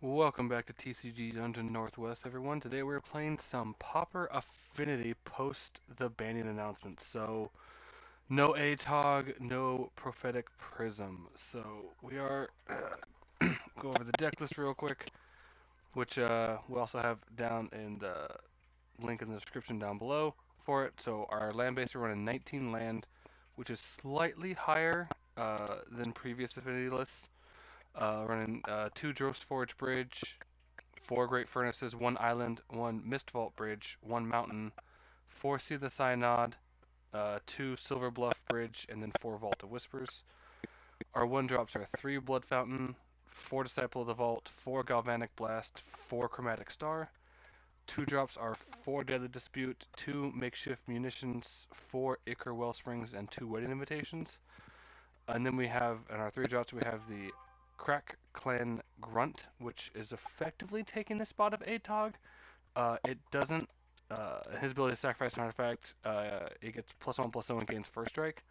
Welcome back to TCG Dungeon Northwest, everyone. Today we're playing some Pauper Affinity post the banning announcement. So, no ATOG, no Prophetic Prism. So, we are go over the deck list real quick, which we also have down in the link in the description down below for it. So, our land base, we're running 19 land, which is slightly higher than previous Affinity lists. Running 2 Drost Forge Bridge, 4 Great Furnaces, 1 Island, 1 Mist Vault Bridge, 1 Mountain, 4 Sea the Synod, 2 Silver Bluff Bridge, and then 4 Vault of Whispers. Our 1 drops are 3 Blood Fountain, 4 Disciple of the Vault, 4 Galvanic Blast, 4 Chromatic Star. 2 drops are 4 Deadly Dispute, 2 Makeshift Munitions, 4 Ichor Wellsprings, and 2 Wedding Invitations. And then we have, in our 3 drops, we have the Crack Clan Grunt, which is effectively taking the spot of Atog. It doesn't. His ability to sacrifice an artifact, it gets +1/+1 and gains first strike.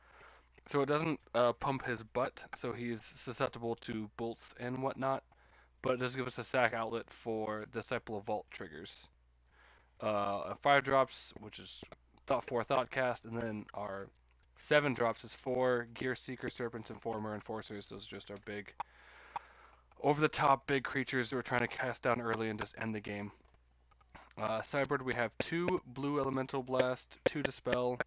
So it doesn't pump his butt, so he's susceptible to bolts and whatnot. But it does give us a sack outlet for Disciple of Vault triggers. 5 drops, which is Thought Cast, and then our 7 drops is 4 Gear Seeker Serpents and 4 Enforcers. Those are just our big over the top big creatures that we're trying to cast down early and just end the game. Sideboard, we have 2 Blue Elemental Blast, 2 Dispel,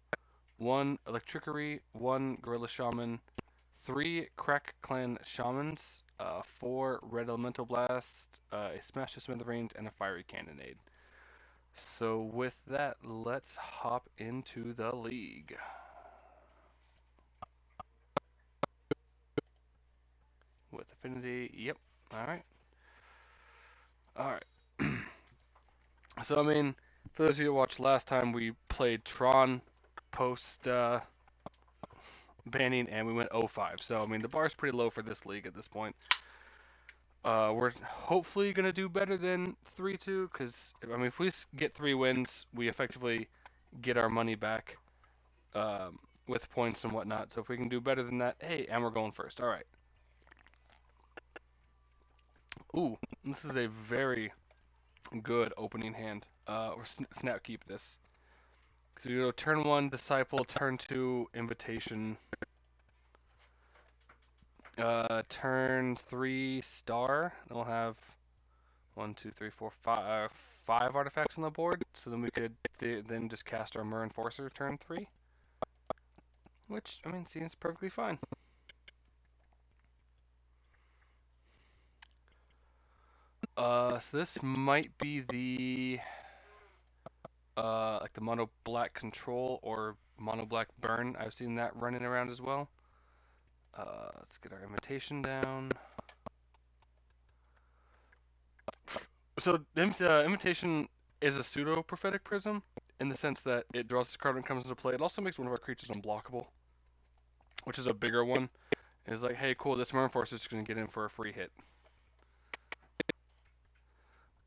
1 Electrickery, 1 Gorilla Shaman, 3 Crack Clan Shamans, 4 Red Elemental Blast, a Smash to Smithereens, and a Fiery Cannonade. So with that, let's hop into the league. With Affinity, yep. Alright. Alright. So, I mean, for those of you who watched last time, we played Tron post banning and we went 0-5. So, I mean, the bar's pretty low for this league at this point. We're hopefully going to do better than 3-2 because, I mean, if we get 3 wins, we effectively get our money back with points and whatnot. So, if we can do better than that, hey, and we're going first. All right. Ooh, this is a very good opening hand. Or snap keep this. So you go turn 1 Disciple, turn 2 Invitation, turn 3 Star. Then we'll have 1, 2, 3, 4, 5, 5 artifacts on the board. So then we could then just cast our Myr Enforcer turn 3, which I mean seems perfectly fine. So this might be the like the mono black control or mono black burn. I've seen that running around as well. Let's get our invitation down. So invitation is a pseudo prophetic prism in the sense that it draws the card when it comes into play. It also makes one of our creatures unblockable, which is a bigger one. It's like, hey, cool, this Myr Enforcer is going to get in for a free hit.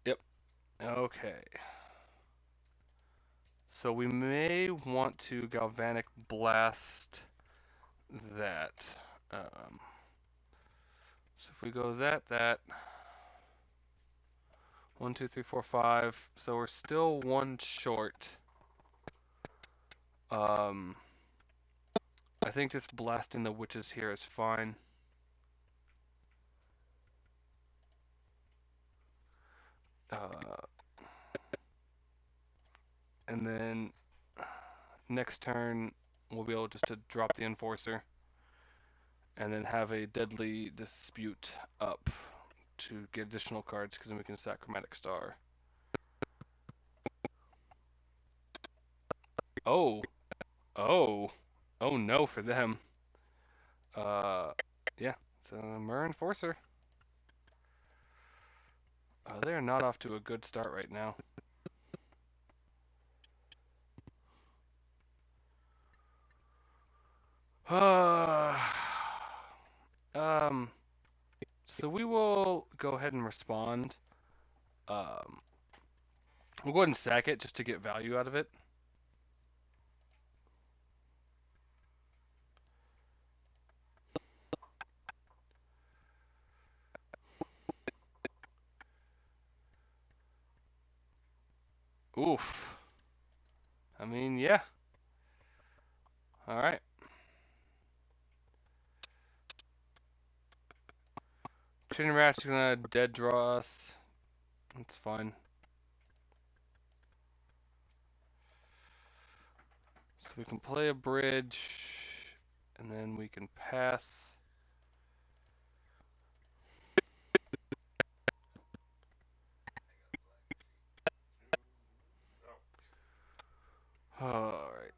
Yep. Okay. So we may want to Galvanic Blast that. So if we go that. 1, 2, 3, 4, 5. So we're still 1 short. I think just blasting the witches here is fine. And then next turn we'll be able just to drop the Enforcer and then have a Deadly Dispute up to get additional cards because then we can sack Chromatic Star. Oh no for them. Yeah, it's a Myr Enforcer. They are not off to a good start right now. So we will go ahead and respond. We'll go ahead and sack it just to get value out of it. Oof. I mean, yeah. Alright. Chain Rat's gonna dead draw us. That's fine. So we can play a bridge, and then we can pass. Alright.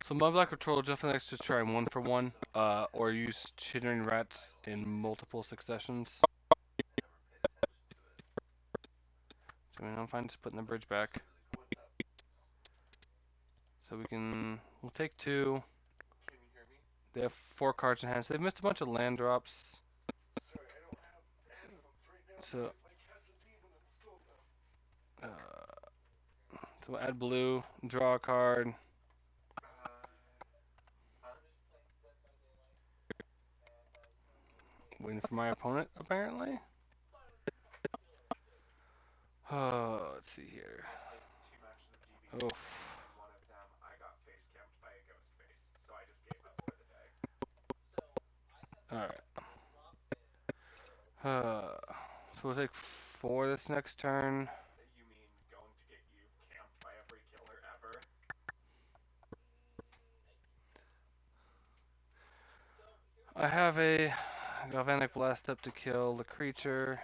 So my Black Patrol definitely likes to try 1-for-1, or use Chittering Rats in multiple successions. So I mean, I'm fine just putting the bridge back. So we'll take 2. They have 4 cards in hand, so they've missed a bunch of land drops. So, so we'll add blue, draw a card. Waiting for my opponent, apparently. Oh, let's see here. Oof. Alright. So we'll take 4 this next turn. You mean going to get you camped by every killer ever? I have a Galvanic Blast up to kill the creature.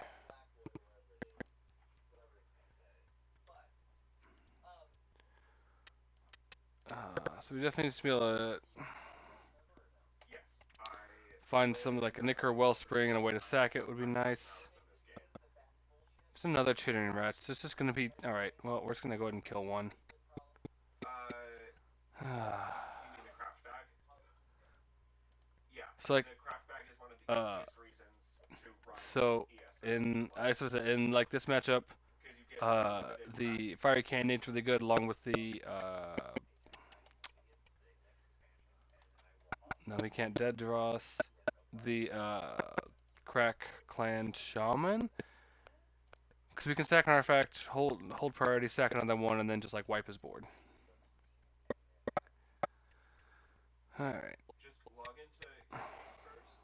So we definitely need to be able to find some like a Nicker Wellspring and a way to sack it would be nice. There's another Chittering Rats. This is gonna be alright. Well, we're just gonna go ahead and kill one. You mean a craft bag? Yeah. So like, the craft bag is one of the easiest reasons to run so in like this matchup, the Fiery Cannone's really good along with the no, he can't dead draw us. The Crack Clan Shaman, because we can stack an artifact, hold priority, stack another one, and then just like wipe his board. All right. Just log into your game first.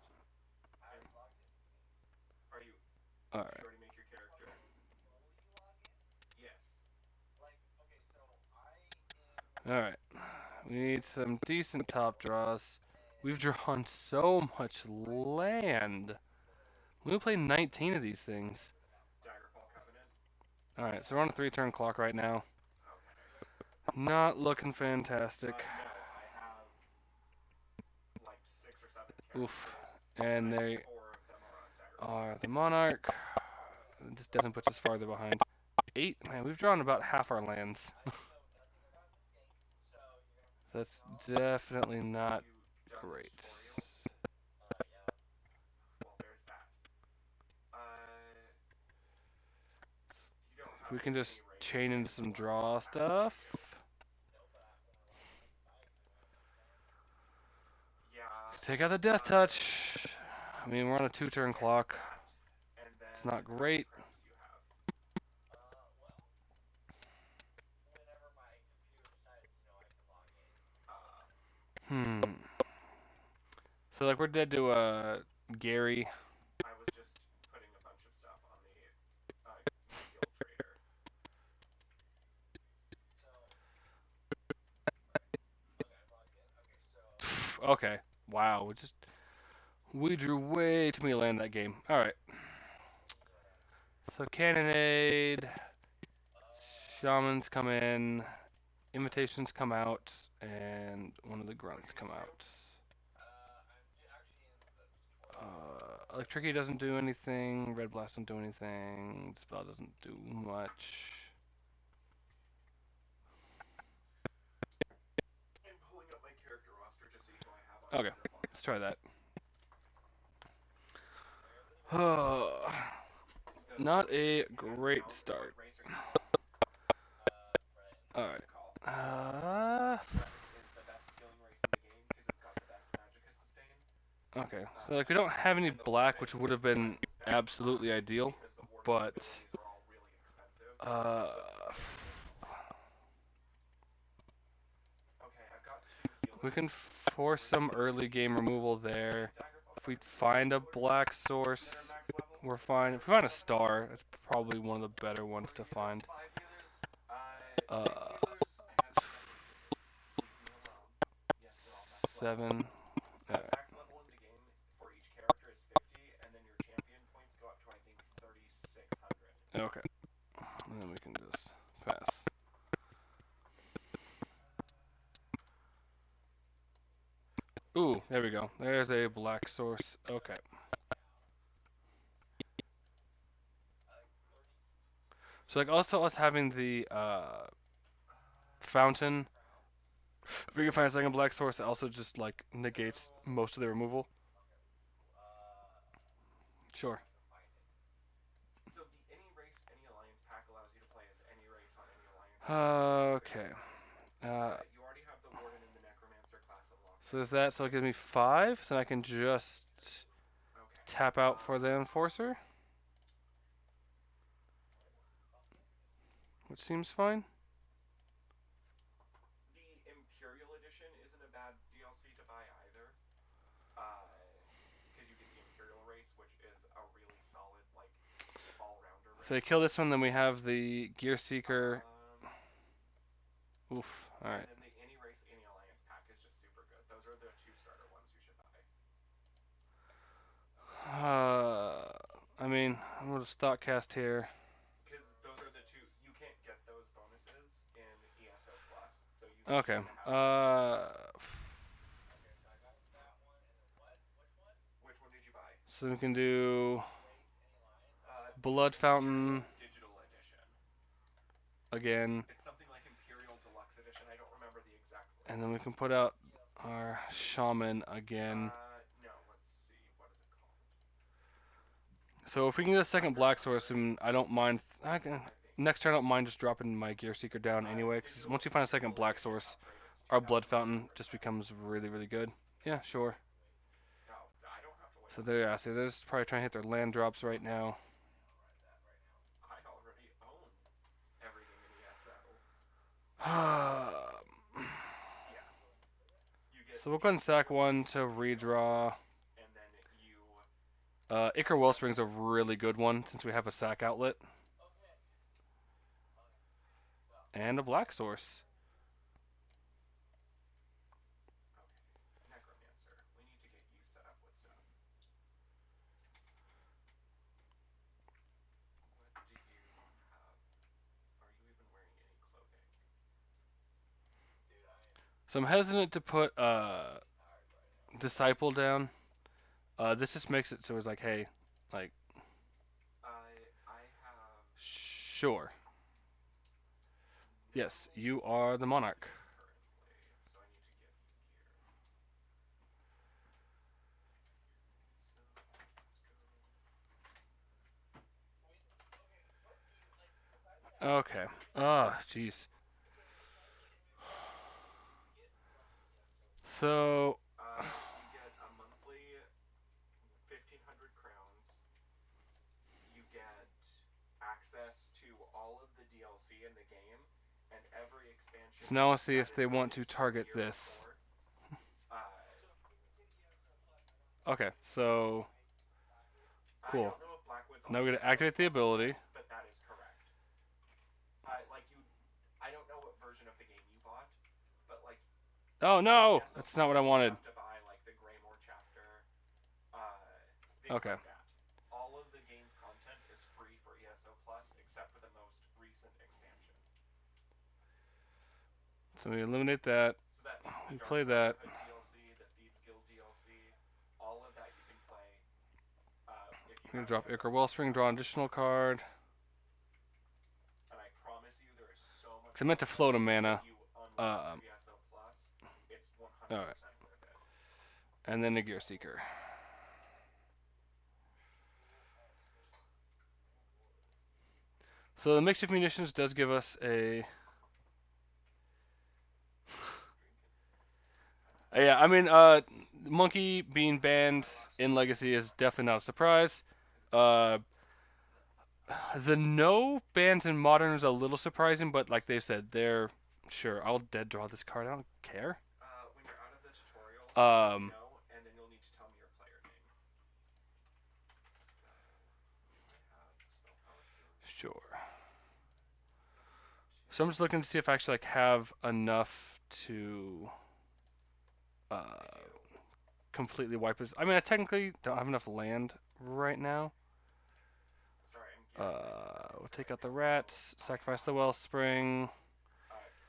Are you? All Did right. you already make your character? Yes. All right. We need some decent top draws. We've drawn so much land. We'll play 19 of these things. Daggerfall Covenant. All right, so we're on a 3-turn clock right now. Not looking fantastic. No, I have like 6 or 7 characters. Oof. And they 4 of them are on Daggerfall. are the Monarch. This definitely puts us farther behind. 8? Man, we've drawn about half our lands. That's definitely not great. Well, there's that. If we can just chain into some draw stuff. Yeah. Take out the Death Touch. I mean, we're on a 2-turn clock. It's not great. So like we're dead to Gary. I was just putting a bunch of stuff on the skill trader. Okay. Wow. We drew way too many land that game. All right. So Cannonade, Shamans come in, Invitations come out, and one of the Grunts come out. Electricity doesn't do anything. Red Blast doesn't do anything. Dispel doesn't do much. I'm pulling up my character roster to see who I have on. Okay, let's try that. Not a great start. Alright. Okay, so like we don't have any black, which would have been absolutely ideal, but Uh, Okay, I've got 2 we healers. can force some early game removal there. If we find a black source, Max level. we're fine. If we find a star, it's probably one of the better ones to find. 5 healers. 6 Uh, healers. And leave me alone. Yes, they're all max level. 7. Alright. Max level in the game for each character is 50, and then your champion points go up to I think 3,600. Okay. And then we can just pass. Ooh, there we go. There's a black source. Okay. So like also us having the fountain. If we can find a second black source, it also just like negates most of the removal. Sure. So the Any Race, Any Alliance pack allows you to play as any race on any alliance. Okay. You already have the Warden and the Necromancer class unlocked. So there's that. So it gives me 5. So I can just Okay. tap out for the enforcer, which seems fine. The Imperial Edition isn't a bad DLC to buy either. Because you get the Imperial race, which is a really solid, like, all-rounder race. So they kill this one, then we have the Gear Seeker. Oof. Alright. And then the Any Race, Any Alliance pack is just super good. Those are the 2 starter ones you should buy. I mean, I'm gonna thought cast here. Because those are the 2. You can't get those bonuses in ESO Plus, so you Okay. have to Which one did you buy? So we can do Blood Fountain Digital Edition. again, It's something like Imperial Deluxe Edition. I don't remember the exact one. and then we can put out our Shaman again. No, let's see. What is it called? So if we can get a second black source, and I don't mind. Next turn, I don't mind just dropping my Gear Seeker down anyway. Because once you find a second black source, our Blood Fountain just becomes really, really good. Yeah, sure. No, I don't have to wait. So they're just probably trying to hit their land drops right now. I already own everything in ESO. So we'll go ahead and sack 1 to redraw. And then you. Ichor Wellspring's a really good one since we have a sack outlet. And a black source. Okay. Necromancer. We need to get you set up with stuff. What do you have? Are you even wearing any clothing? So I'm hesitant to put Disciple down. This just makes it so it's like, hey, like. I have. Sure. Yes, you are the monarch. Currently, so I need to get gear. Okay. Ah, jeez. So. You get a monthly 1,500 crowns. You get access to all of the DLC in the game, and every expansion. So now let's see if they want to target this. Okay, so. Cool. Now we're gonna activate the ability. But that is correct. I don't know what version of the game you bought, but like. Oh no, that's not what I wanted. You have to buy like the Greymore chapter. Okay. Like that. All of the game's content is free for ESO Plus, except for the most recent expansion. So we eliminate that. So that We play that. DLC, the Thieves Guild DLC, all of that you can play. I'm gonna drop Ichor Wellspring, draw an additional card. And I promise you, there is so much. Cause I meant to float a mana. ESO Plus, it's 100% Alright. worth it. And then a Gear Seeker. So the makeshift munitions does give us a. Yeah, I mean, Monkey being banned in Legacy is definitely not a surprise. The no bans in modern is a little surprising, but like they said, they're sure. I'll dead draw this card. I don't care. When you're out of the tutorial, let me Um, know, and then you'll need to tell me your player name. So, do I have spell power here? sure. So I'm just looking to see if I actually like have enough to uh, I do. completely wipe this. I mean, I technically don't have enough land right now. Sorry, I'm getting my We'll cards take right out the now, rats, so I sacrifice have the wellspring.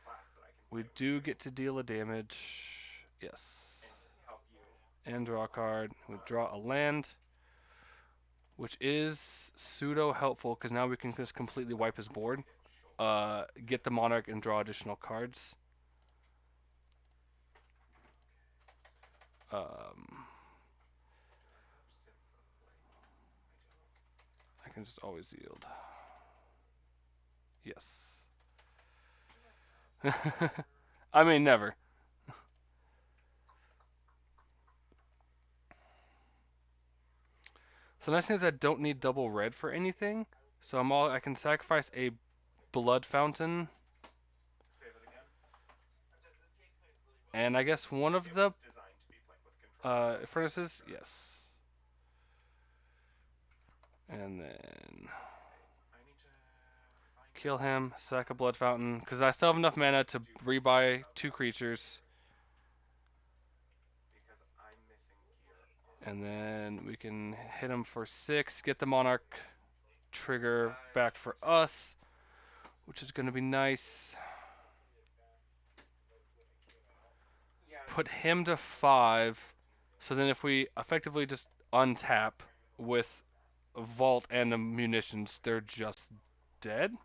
class that I can We play with do you get to deal a damage. Yes. and help you. And draw a card. We draw a land, which is pseudo helpful because now we can just completely wipe his board. Get the monarch and draw additional cards. I can just always yield. Yes. I mean, never. So the nice thing is I don't need double red for anything. So I can sacrifice a blood fountain, Say that again. and I guess one of It the was designed to be played with control. furnaces. Yes. And then I need to find kill him, sack a blood fountain, because I still have enough mana to rebuy 2 creatures. because I'm missing gear. And then we can hit him for 6, get the monarch trigger back for us, which is going to be nice. Yeah. Put him to 5. So then if we effectively just untap with vault and the munitions, they're just dead.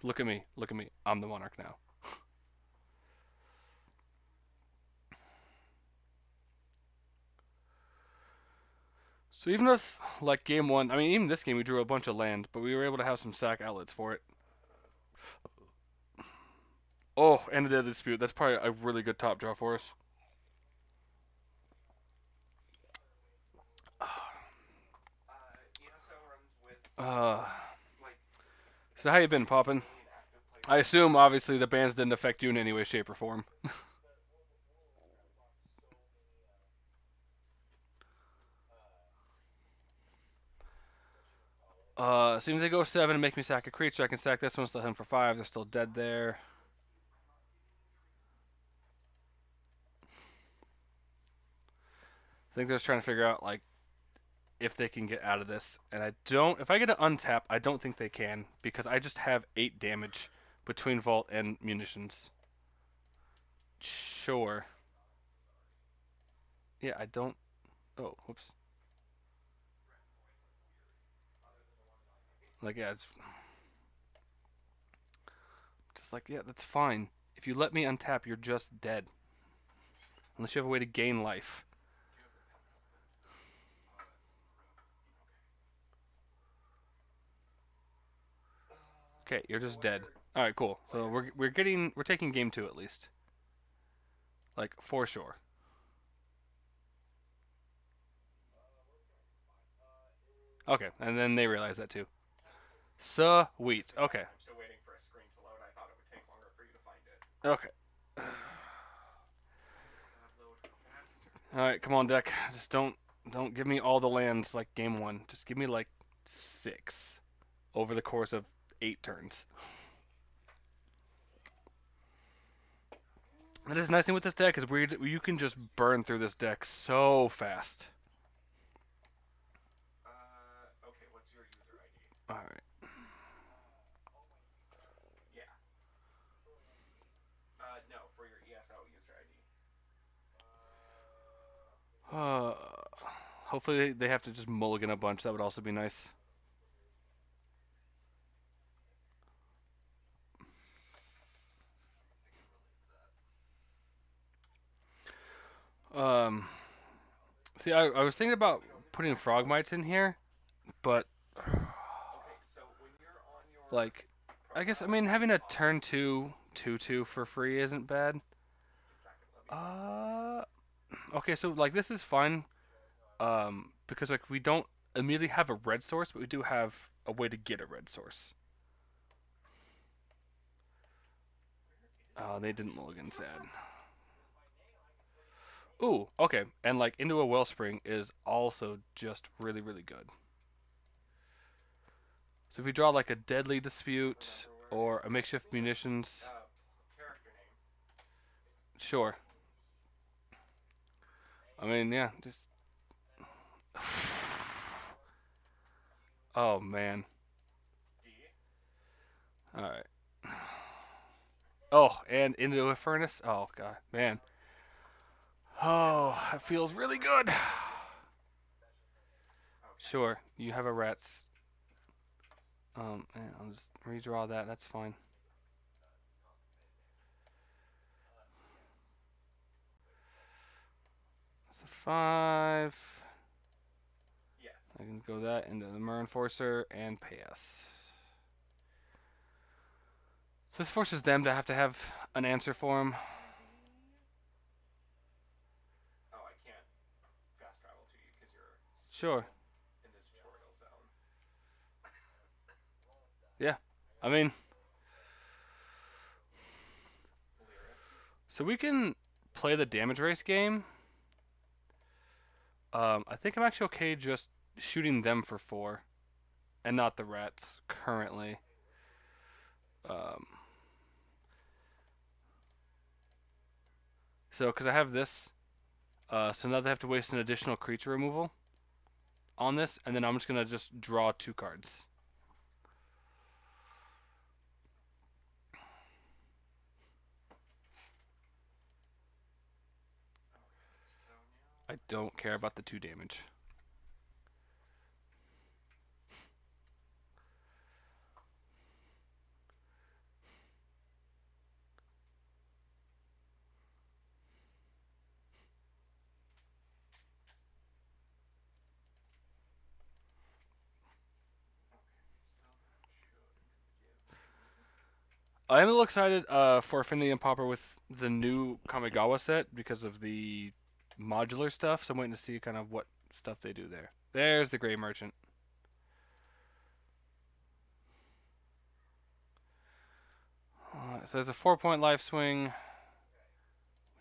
Look at me. Look at me. I'm the monarch now. So even with like game 1, I mean even this game we drew a bunch of land, but we were able to have some sack outlets for it. Oh, and a deadly dispute. That's probably a really good top draw for us. ESO runs with Uh, like so how you been, Poppin'? active players. I assume obviously the bans didn't affect you in any way, shape, or form. As soon as they go 7 and make me sack a creature, I can sack this one, still hit him for 5. They're still dead there. I think they're just trying to figure out like if they can get out of this. And I don't. If I get an untap, I don't think they can because I just have 8 damage between vault and munitions. Sure. Yeah, I don't. Oh, whoops. Like yeah, it's just like yeah, that's fine. If you let me untap, you're just dead. Unless you have a way to gain life. Okay, you're just dead. All right, cool. So we're taking game 2 at least. Like for sure. Okay, and then they realize that too. Sweet. Okay. I'm still waiting for a screen to load. I thought it would take longer for you to find it. Okay. All right, come on, deck. Just don't give me all the lands like game 1. Just give me like 6 over the course of 8 turns. That is the nice thing with this deck is you can just burn through this deck so fast. Okay, what's your user ID? All right. Yeah. No, for your ESO user ID. Hopefully they have to just mulligan a bunch. That would also be nice. Um, see, I was thinking about putting frog mites in here, but Okay, so when you're on your like, I guess I mean having a turn 2 2/2 for free isn't bad. just a second, let me Okay, so like this is fine, because like we don't immediately have a red source, but we do have a way to get a red source. They didn't mulligan, sad. Ooh, okay, and like into a wellspring is also just really really good. So if we draw like a deadly dispute or a makeshift munitions, Character name. sure. I mean, yeah, just. Oh man. D. All right. Oh, and into a furnace. Oh god, man. Oh, that feels really good. Okay. Sure, you have a rats. And I'll just redraw that. That's fine. That's a 5. Yes. I can go that into the Mer Enforcer and pass. So this forces them to have an answer for him. Oh, I can't fast travel to you because you're Sure. in the tutorial zone. Yeah. I mean, Lyris. so we can play the damage race game. I think I'm actually okay just shooting them for 4 and not the rats currently. Um, so, because I have this, so now they have to waste an additional creature removal on this, and then I'm just going to just draw 2 cards. So now. I don't care about the 2 damage. I am a little excited for Affinity and Pauper with the new Kamigawa set because of the modular stuff. So I'm waiting to see kind of what stuff they do there. There's the Gray Merchant. So there's a 4-point life swing,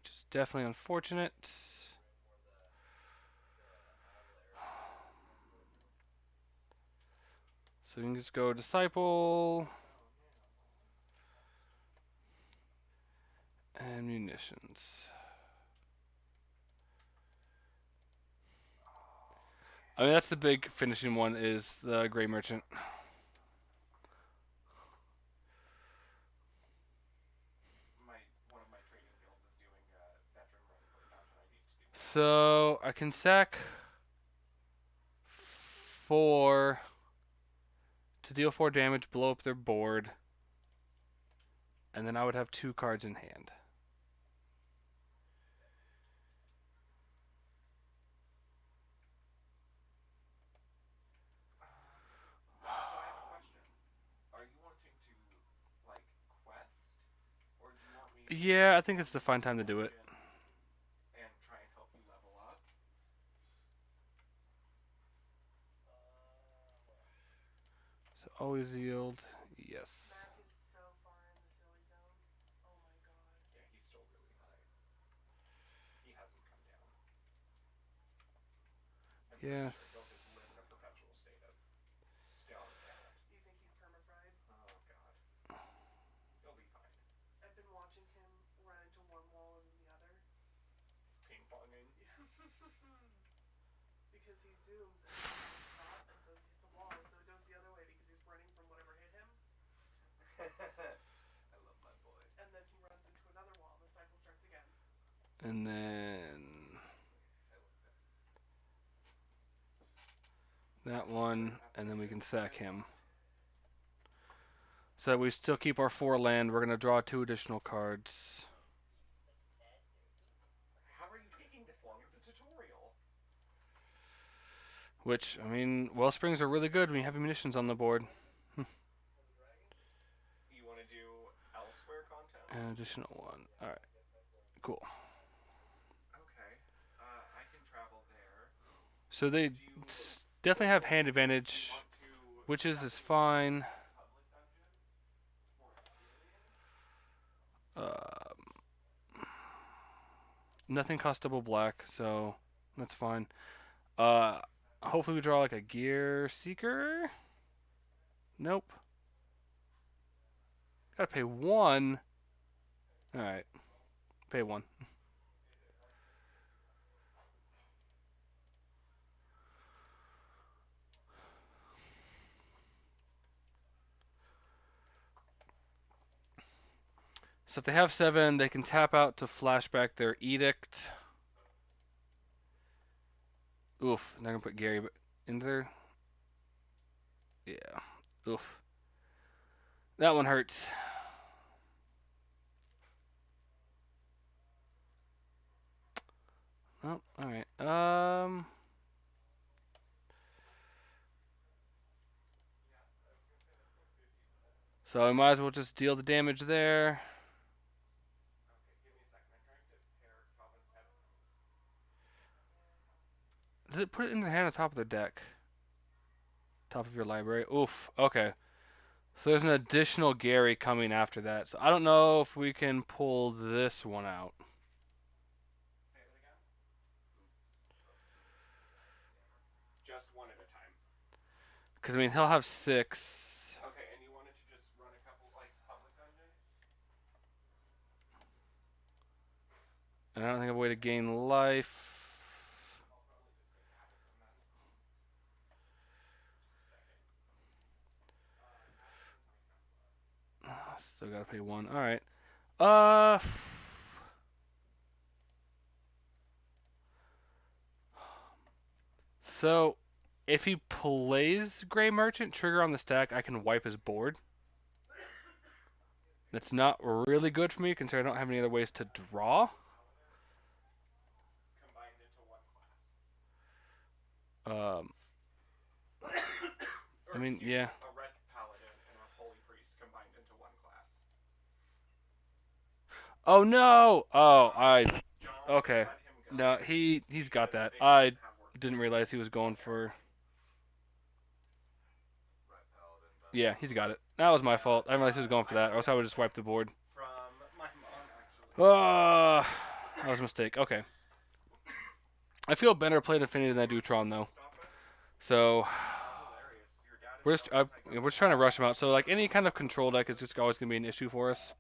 which is definitely unfortunate. So we can just go Disciple and Munitions. I mean, that's the big finishing one is the Gray Merchant. One of my trading guilds is doing a veteran run for a dungeon. I need to do. So I can sack 4 to deal 4 damage, blow up their board, and then I would have 2 cards in hand. So I have a question. Are you wanting to like quest, or do you want me to Yeah, I think it's the fine time to do it. and try and help you level up? So always yield. Yes. Mac is so far in the silly zone. Oh my god. Yeah, he's still really high. He hasn't come down. I'm pretty Yes. sure he'll just live in a perpetual state of stoned out. Do you think he's perma-fried? Oh god. He'll be fine. I've been watching him run into one wall and then the other. He's ping-ponging. Because he zooms and then he stops and so he hits a wall, so it goes the other way because he's running from whatever hit him. I love my boy. And then he runs into another wall and the cycle starts again. And then that one, and then we can sack him. So that we still keep our 4 land. We're going to draw 2 additional cards. How are you taking this long? It's a tutorial. Which, I mean, Wellsprings are really good when you have munitions on the board. You want to do elsewhere content? An additional 1. Alright. Cool. Okay. So they Do you definitely have hand advantage. want to Witches is fine. public dungeons or Aphelion? Um, nothing costs double black, so that's fine. Hopefully we draw like a gear seeker. Nope. Gotta pay one. All right, pay one. So if they have 7, they can tap out to flashback their edict. Oof, not gonna put Gary into there. Yeah. Oof. That one hurts. Oh, all right. So I might as well just deal the damage there. Okay, give me a second. I'm trying to pair Calvin's headphones. Does it put it in their hand on top of their deck? Top of your library? Oof. Okay. So there's an additional Gary coming after that. So I don't know if we can pull this one out. Say that again. Just one at a time. Because, I mean, he'll have 6. Okay, and you wanted to just run a couple like public dungeons? And I don't think I have a way to gain life. I'll probably just get Avison then. Just a second. Still gotta pay 1. Alright. Uh. So, if he plays Gray Merchant, trigger on the stack, I can wipe his board. That's not really good for me, considering I don't have any other ways to draw. Combined into one class. I mean, yeah. A red paladin and a holy priest combined into one class. Oh no! Oh, John, okay. let him go. No, he's got Because that. they I shouldn't have worked didn't together. realize he was going for. Red paladin, but Yeah, he's got it. That was my fault. I didn't realize he was going for that, or else I would just wipe the board. from my mom actually. That was a mistake. Okay. I feel better playing Affinity than I do Tron, though. So, Hilarious. Your dad is we're just, we're just trying to rush him out. So, like, any kind of control deck is just always going to be an issue for us.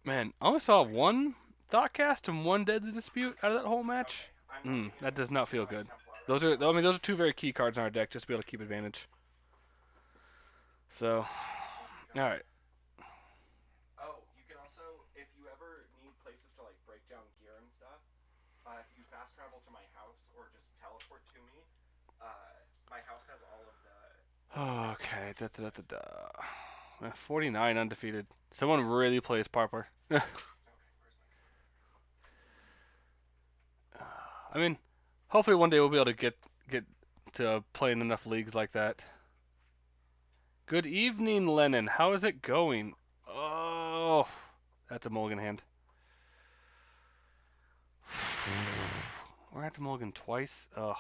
Man, I only saw 1 Thoughtcast and 1 Deadly Dispute out of that whole match. That does not feel good. Those are 2 very key cards in our deck just to be able to keep advantage. So, alright. Oh, you can also, if you ever need places to like break down gear and stuff, if you fast travel to my house or just teleport to me, my house has all of the. Okay, 49 undefeated. Someone really plays Pauper. Okay, where's my? I mean, hopefully one day we'll be able to get to play in enough leagues like that. Good evening, Lennon. How is it going? Oh, that's a mulligan hand. We're at the mulligan twice. Ugh.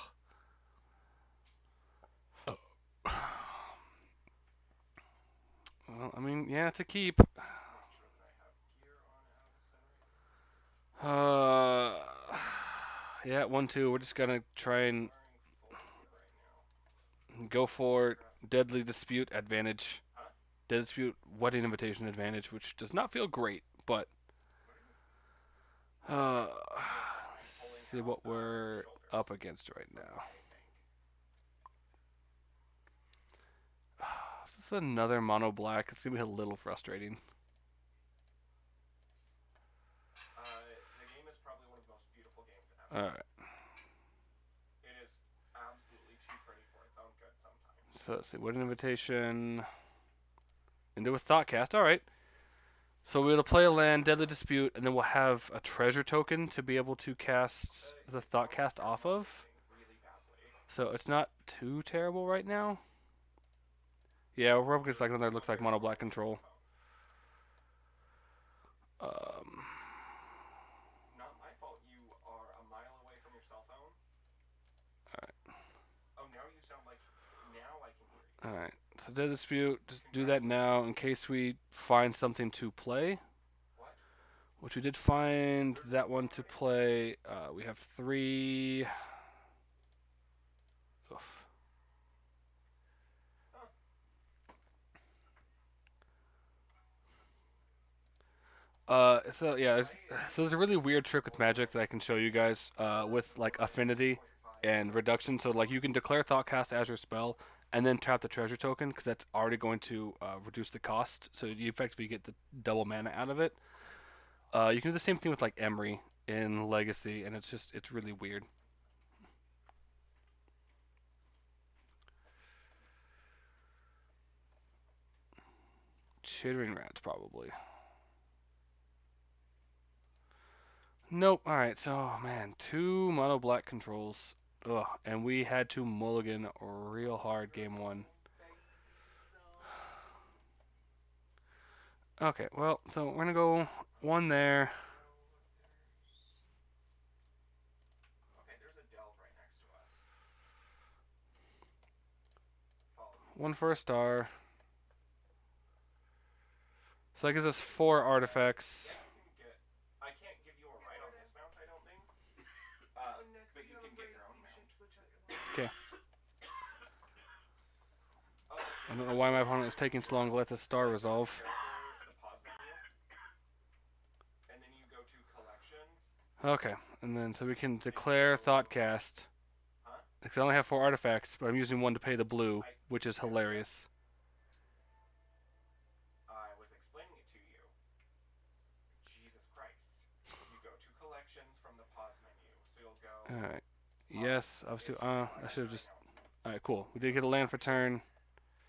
Well, I mean, yeah, it's a keep. Yeah, 1-2. We're just gonna try and go for Deadly Dispute advantage. Deadly Dispute Wedding Invitation advantage, which does not feel great, but see what we're up against right now. This is another mono black. It's gonna be a little frustrating. The game is probably one of the most beautiful games ever. All right. It is absolutely too pretty for its own good sometimes. So let's see. Wedding Invitation. Into a Thoughtcast. All right. So we'll play a land, Deadly Dispute, and then we'll have a treasure token to be able to cast the Thoughtcast off of. Really badly. So it's not too terrible right now. Yeah, we're up against like another looks like mono black control. Alright, so dead dispute, just do that now in case we find something to play. What? Which we did find that one to play. We have 3. Oof. So yeah, so there's a really weird trick with magic that I can show you guys. With like affinity and reduction. So like you can declare Thoughtcast as your spell, and then tap the treasure token because that's already going to reduce the cost. So you effectively get the double mana out of it. You can do the same thing with like Emery in Legacy, and it's really weird. Chittering rats probably. Nope. All right. So man, 2 mono black controls. Ugh, and we had to mulligan real hard game 1. Okay, well, so we're gonna go 1 there, Okay, there's a delve right next to us. Follow me. 1 for a star. So that gives us 4 artifacts. I can't give you a ride on this mount, I don't think. But you can get your own mount. Okay. Oh, I don't know why my opponent was taking so long to let the star resolve. go to the pause menu, and then you go to collections. Okay, and then so we can declare Thoughtcast. Huh? Because I only have 4 artifacts, but I'm using 1 to pay the blue, which is hilarious. I was explaining it to you. Jesus Christ. You go to collections from the pause menu. So you'll go. Alright. Yes, obviously. I should have just. Alright, cool. We did get a land for turn.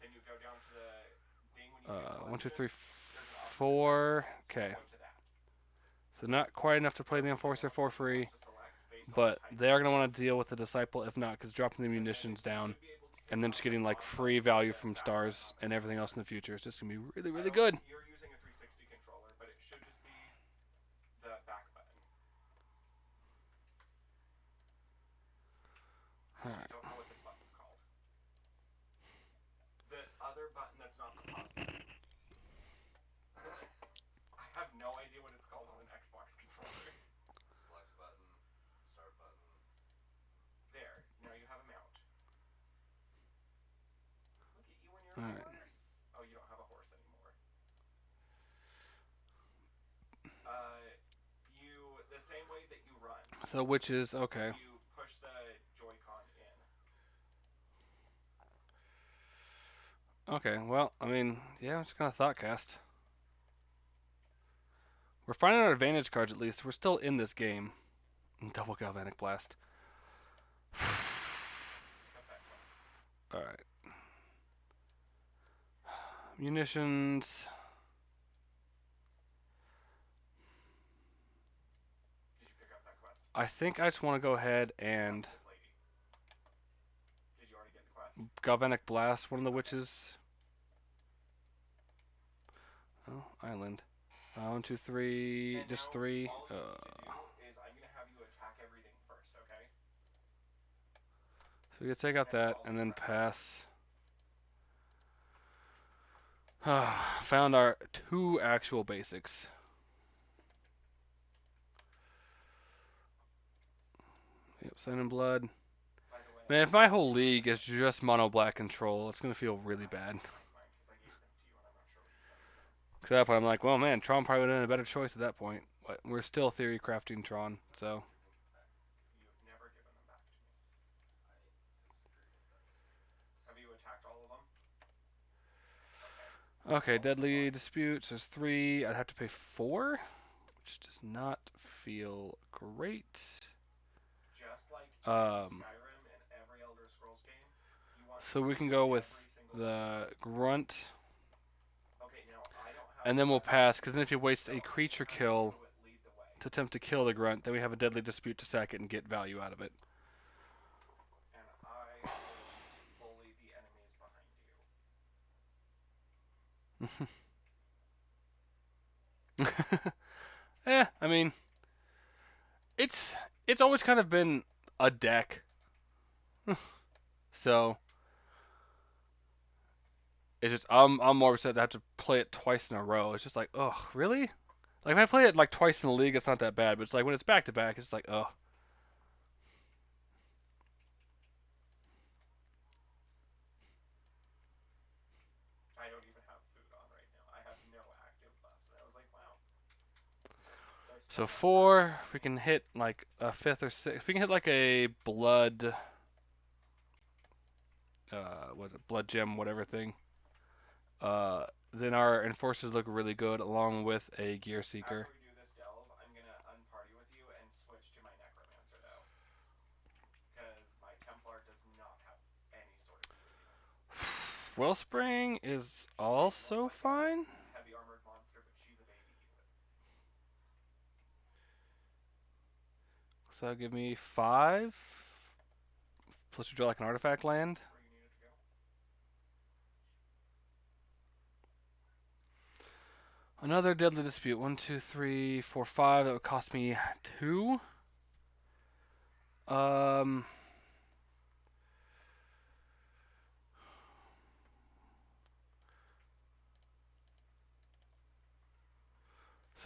Then you go down to the thing when you get 1, 2, 3, there's an option that 4. says Okay. go to that. So not quite enough to play the Enforcer for free, To select based on but the type. they are going to want to deal with the Disciple if not, because dropping the munitions down and then just getting like free value from stars and everything else in the future is just going to be really, really good. You're using a 360 controller, but it should just be the back button. I Alright. don't know what this button's called. The other button that's not the pause button. I have no idea what it's called on an Xbox controller. Select button, start button. There. Now you have a mount. Look at you when you're Alright. a horse. Oh, you don't have a horse anymore. You the same way that you run. So which is okay. You push the Joy-Con in. Okay, well, I mean, yeah, I'm just going to Thoughtcast. We're finding our advantage cards at least. We're still in this game. Double Galvanic Blast. Cut that quest. Alright. Munitions. Did you pick up that quest? I think I just want to go ahead and This lady. Did you already get the quest? Galvanic Blast one of the witches. Oh, island. 1, 2, 3, And just now 3. All you need to do is I'm gonna have you attack everything first, okay? So we can take out that and then pass. Found our 2 actual basics. Yep, Sign in Blood. By the way, Man, if my whole league is just mono black control, it's gonna feel really bad. because I gave them to you and I'm not sure what you've done. Cause at that point I'm like, well, man, Tron probably would have been a better choice at that point. But we're still theory crafting Tron, so. You've never given them back to me. Have you attacked all of them? Okay, Deadly Disputes. There's 3. I'd have to pay 4, which does not feel great. Just like Um, Skyrim and every Elder Scrolls game, you want So we can go with every single the Grunt, Okay, now I don't have and then we'll pass. Cause then if you waste a creature kill to lead the way. to attempt to kill the Grunt, then we have a Deadly Dispute to sack it and get value out of it. And I will bully the enemies behind you. I mean, it's always kind of been a deck. So It's just I'm more upset to have to play it twice in a row. It's just like, ugh, really? Like if I play it like twice in the league, it's not that bad. But it's like when it's back to back, it's like, ugh. I don't even have food on right now. I have no active left. So I was like, wow. So 4, if we can hit like a 5th or 6th, if we can hit like a blood, what is it, blood gem, whatever thing, then our enforcers look really good along with a gear seeker. After we do this delve, I'm gonna unparty with you and switch to my necromancer though, because my Templar does not have any sort of DPS. Wellspring is also fine. Heavy armored monster, but she's a baby. So that'll give me 5. Plus we draw like an artifact land. Where you needed to go. Another deadly dispute. 1, 2, 3, 4, 5. That would cost me 2. So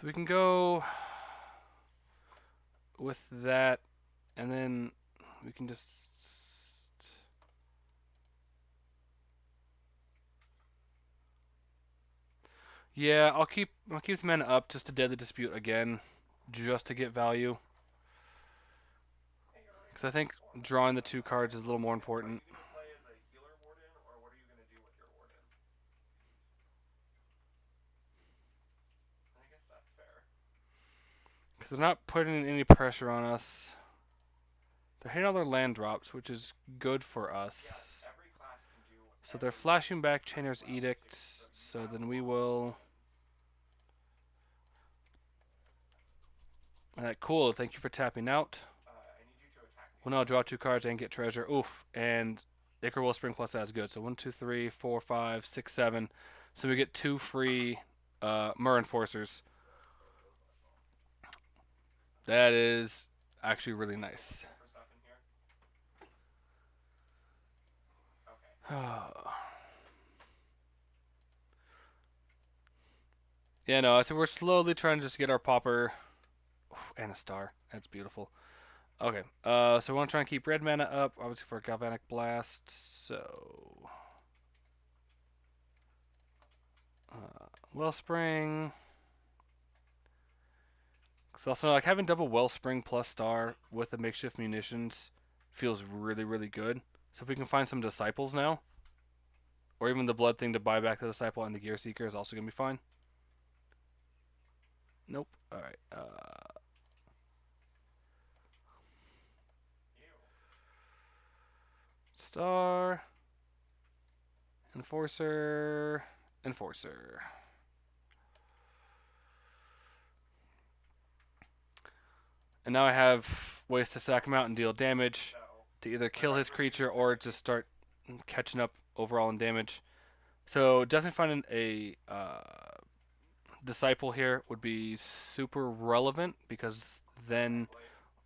we can go with that, and then we can just. Yeah, I'll keep the mana up just to deadly dispute again, just to get value. Because I think drawing the 2 cards is a little more important. Are you gonna play as a healer warden, or what are you gonna do with your warden? I guess that's fair. Because they're not putting any pressure on us. They're hitting all their land drops, which is good for us. Yes, every class can do. So they're flashing back Chainer's Edict, so then we will. Alright, cool. Thank you for tapping out. I need you to attack Well, no, draw 2 cards and get treasure. Oof. And Ichor Wellspring plus that is good. So 1, 2, 3, 4, 5, 6, 7. So we get 2 free Mer Enforcers. That is actually really nice. for stuff in here. Okay. Yeah, no, so we're slowly trying to just get our Pauper. Oof, and a star. That's beautiful. Okay, so we want to try and keep red mana up, obviously for a Galvanic Blast, so... Wellspring. So also, like, having double Wellspring plus star with the makeshift munitions feels really, really good. So if we can find some Disciples now, or even the blood thing to buy back the Disciple and the Gear Seeker is also going to be fine. Nope. Alright, Star, Enforcer, Enforcer. And now I have ways to sack him out and deal damage So, to either kill his creature or just start catching up overall in damage. So definitely finding a Disciple here would be super relevant because then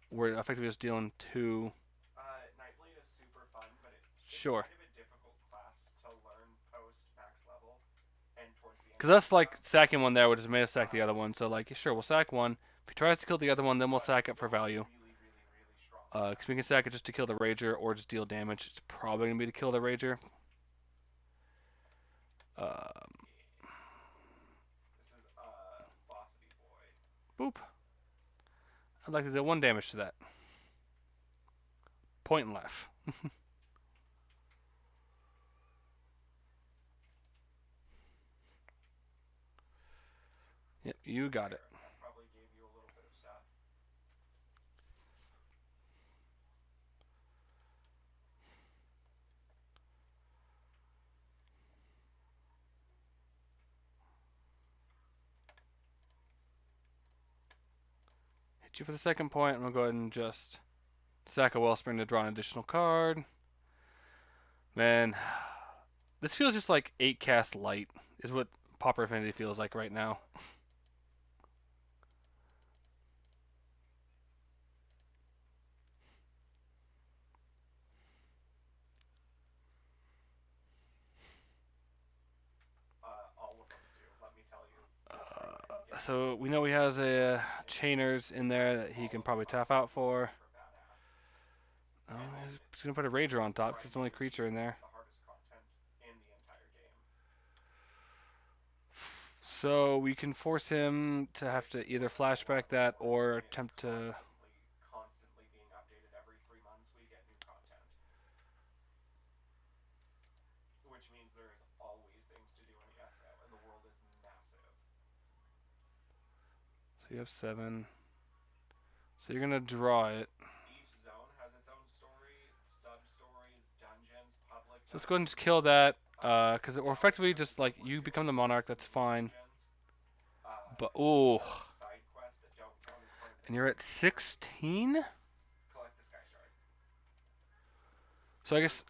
we're effectively just dealing 2. Nightblade is super fun, but it's Sure. kind of a difficult class to learn post max level and towards the end. Because us like sacking one there would have made us sack the other one. So like, sure, we'll sack one. If he tries to kill the other one, then we'll sack it for value. Really, really, really strong. Because we can sack it just to kill the Rager or just deal damage. It's probably going to be to kill the Rager. This is Bossity Boy. Boop. I'd like to deal 1 damage to that. Point and laugh. Yep, you got it. Probably gave you a little bit of stuff. Hit you for the second point. I'm going to go ahead and just sack a Wellspring to draw an additional card. Man, this feels just like 8 cast light is what Pauper Affinity feels like right now. So we know he has a chainers in there that he can probably tap out for. Super badass. Oh, he's gonna put a rager on top 'cause it's the only creature in there. The hardest content in the entire game. So we can force him to have to either flashback that or attempt to. Constantly being updated. Every 3 months we get new content. Which means there's always things to do in ESO, and the world is massive. So you have 7. So you're gonna draw it. Each zone has its own story, sub-stories, dungeons, public. So let's go ahead and just kill that. Because we're effectively just like you become the monarch. That's fine. But ooh, Side quests that don't count as part of and you're at 16. collect the Sky Shard. So I guess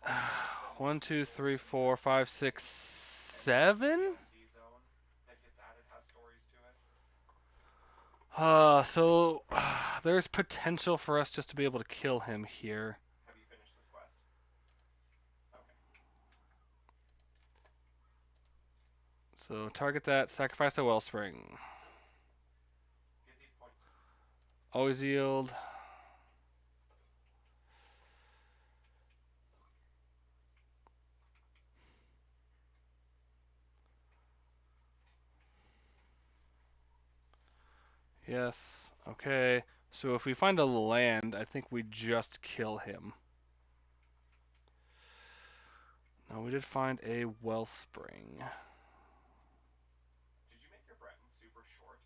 1, 2, 3, 4, 5, 6, 7. DLC zone that gets added has stories to it. So there's potential for us just to be able to kill him here. Have you finished this quest? Okay. So target that, sacrifice a wellspring. Get these points. Always yield. Yes. Okay. So if we find a land, I think we just kill him. No, we did find a wellspring. Did you make your Breton super short?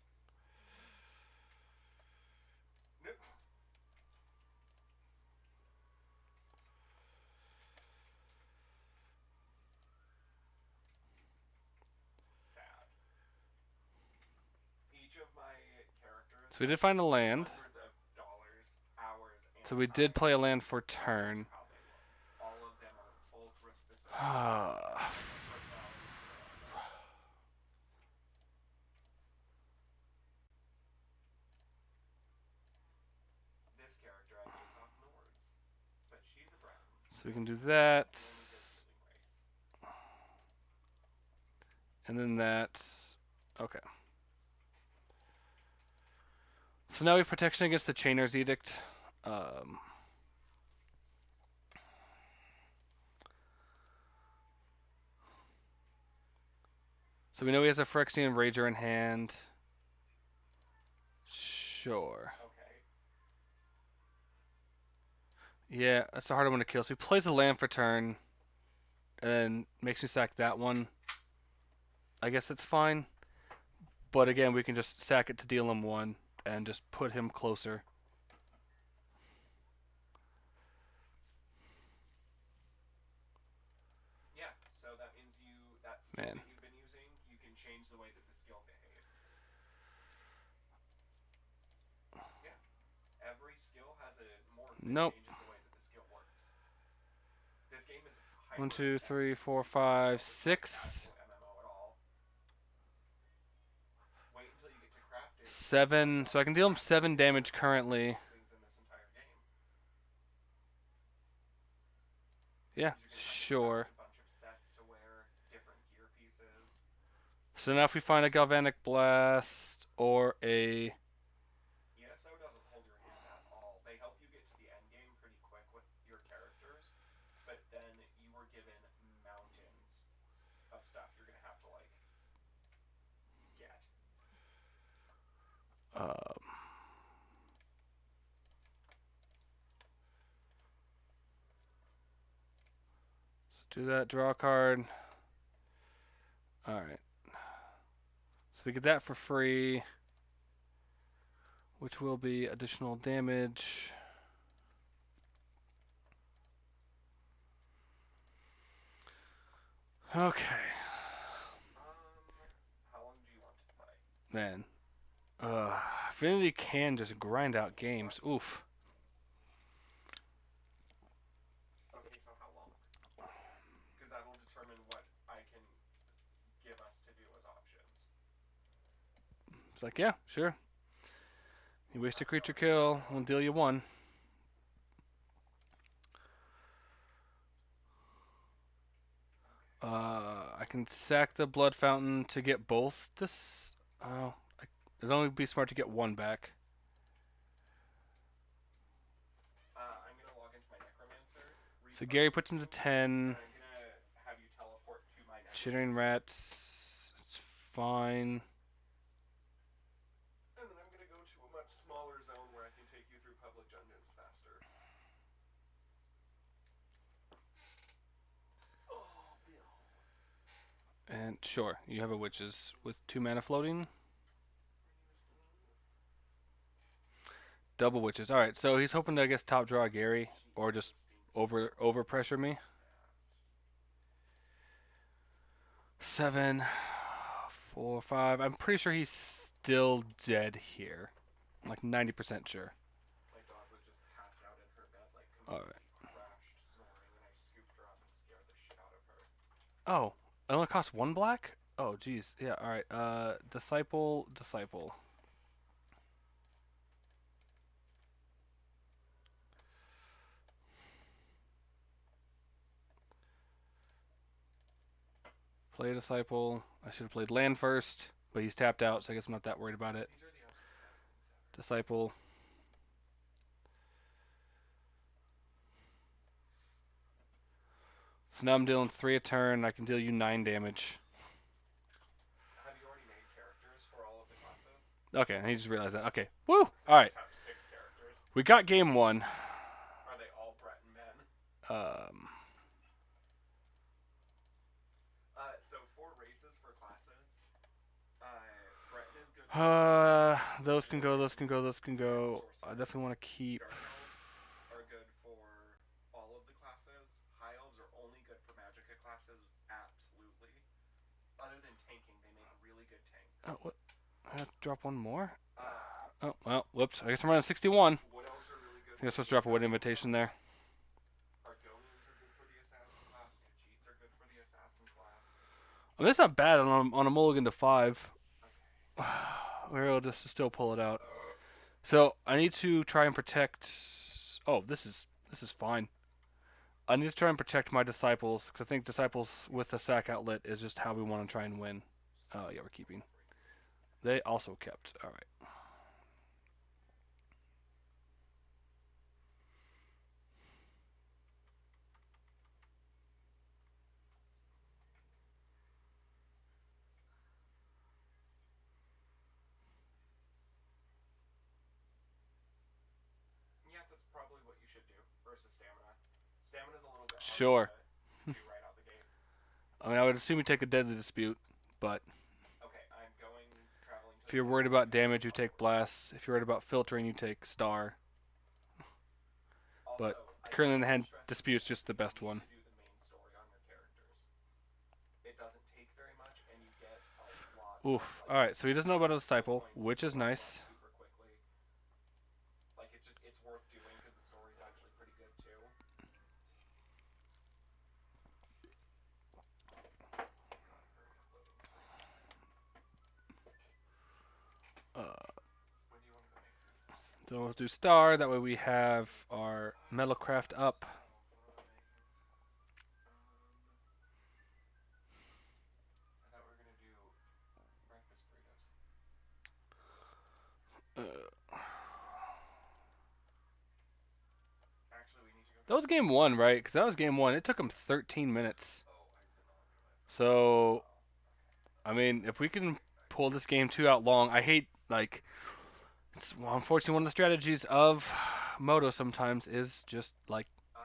Nope. Sad. Each of my characters. So we did find a land. Hundreds of dollars, hours, and So we did time play a land for turn. how they look. All of them are ultra specific. Ah. Personalities to their own. This character I base off Nords, but she's a Breton. So we can do that. The only good ruling race. And then that. Okay. So now we have protection against the Chainer's Edict. So we know he has a Phyrexian Rager in hand. Sure. Okay. Yeah, that's a hard one to kill. So he plays a land for turn. And then makes me sack that one. I guess it's fine. But again, we can just sack it to deal him 1. And just put him closer. Yeah, so that means that skill Man. that you've been using, you can change the way that the skill behaves. Yeah. Every skill has a morph that Nope. changes the way that the skill works. This game is 1, 2, 3, 4, 5, 6. MMO at all. Wait until you get to craft it. 7. So I can deal him 7 damage currently. Things in this entire game. Yeah, You're gonna have to sure. craft a bunch of sets to wear, different gear pieces. So now if we find a Galvanic Blast or a... ESO doesn't hold your hand at all. They help you get to the end game pretty quick with your characters, but then you were given mountains of stuff you're gonna have to get. So do that, draw a card. Alright. So we get that for free. Which will be additional damage. Okay. How long do you want to play? Man. Affinity can just grind out games. Oof. Okay, so how long? Because that'll determine what I can give us to do as options. It's like, yeah, sure. You waste a creature kill, we'll deal you 1. I can sack the Blood Fountain to get both this. Oh, It'd only be smart to get one back. I'm gonna log into my necromancer. So Gary puts him to 10. And I'm gonna have you teleport to my necromancer. Chittering rats. It's fine. And then I'm gonna go to a much smaller zone where I can take you through public dungeons faster. Oh, Bill. And sure, you have a witches with 2 mana floating. Double witches. All right, so he's hoping to, I guess, top draw Gary or just over pressure me. 7, 4, 5. I'm pretty sure he's still dead here. I'm like 90% sure. My dog was just passed out in her bed, like All completely right. crashed, snoring, and I scooped her up and scared the shit out of her. Oh, it only costs 1 black? Oh, geez. Yeah, all right. Disciple. Play a disciple. I should have played land first, but he's tapped out, so I guess I'm not that worried about it. These are the absolute best things ever. Disciple. So now I'm dealing 3 a turn. I can deal you 9 damage. Have you already made characters for all of the classes? Okay, and he just realized that. Okay, woo! So All right, you have 6 characters. we got game 1. Are they all Breton men? So 4 races for classes. Breton is good. Those can go. Those can go. Those can go. I definitely want to keep. Dark elves are good for all of the classes. High elves are only good for Magicka classes. Absolutely. Other than tanking, they make really good tanks. Oh, what? I have to drop one more. Oh well, whoops. I guess I'm running 61. Wood elves are really good. I think I'm supposed to drop a wood invitation there. Argonians are good for the assassin class. Khajiits are good for the assassin class. I mean, that's not bad on a mulligan to 5. Okay. We're able to still pull it out. So I need to try and protect. Oh, this is fine. I need to try and protect my disciples because I think disciples with the sack outlet is just how we want to try and win. Oh yeah, we're keeping. They also kept. All right. Yeah, that's probably what you should do versus stamina. Stamina's a little bit harder Sure. to do right out the gate. I mean, I would assume you take a deadly dispute, but Okay, I'm traveling to if you're worried about damage, you take blasts. If you're worried about filtering, you take star. Also, But I currently in the can't hand, stress dispute's just the best you one. need to do the main story on your characters. It doesn't take very much, and you get a lot. Oof. All right, so he doesn't know about a disciple, which is nice. Super quickly. Like it's worth doing because the story's actually pretty good too. When do you want to go make food? So we'll do star. That way we have our metalcraft up. I thought we were gonna do breakfast burritos. Actually, we need to go. That was game 1, right? Because that was game 1. It took him 13 minutes. Oh, I've been on. So, I mean, if we can pull this game 2 out long, I hate, like, it's unfortunately one of the strategies of Moto sometimes is just, like, I'm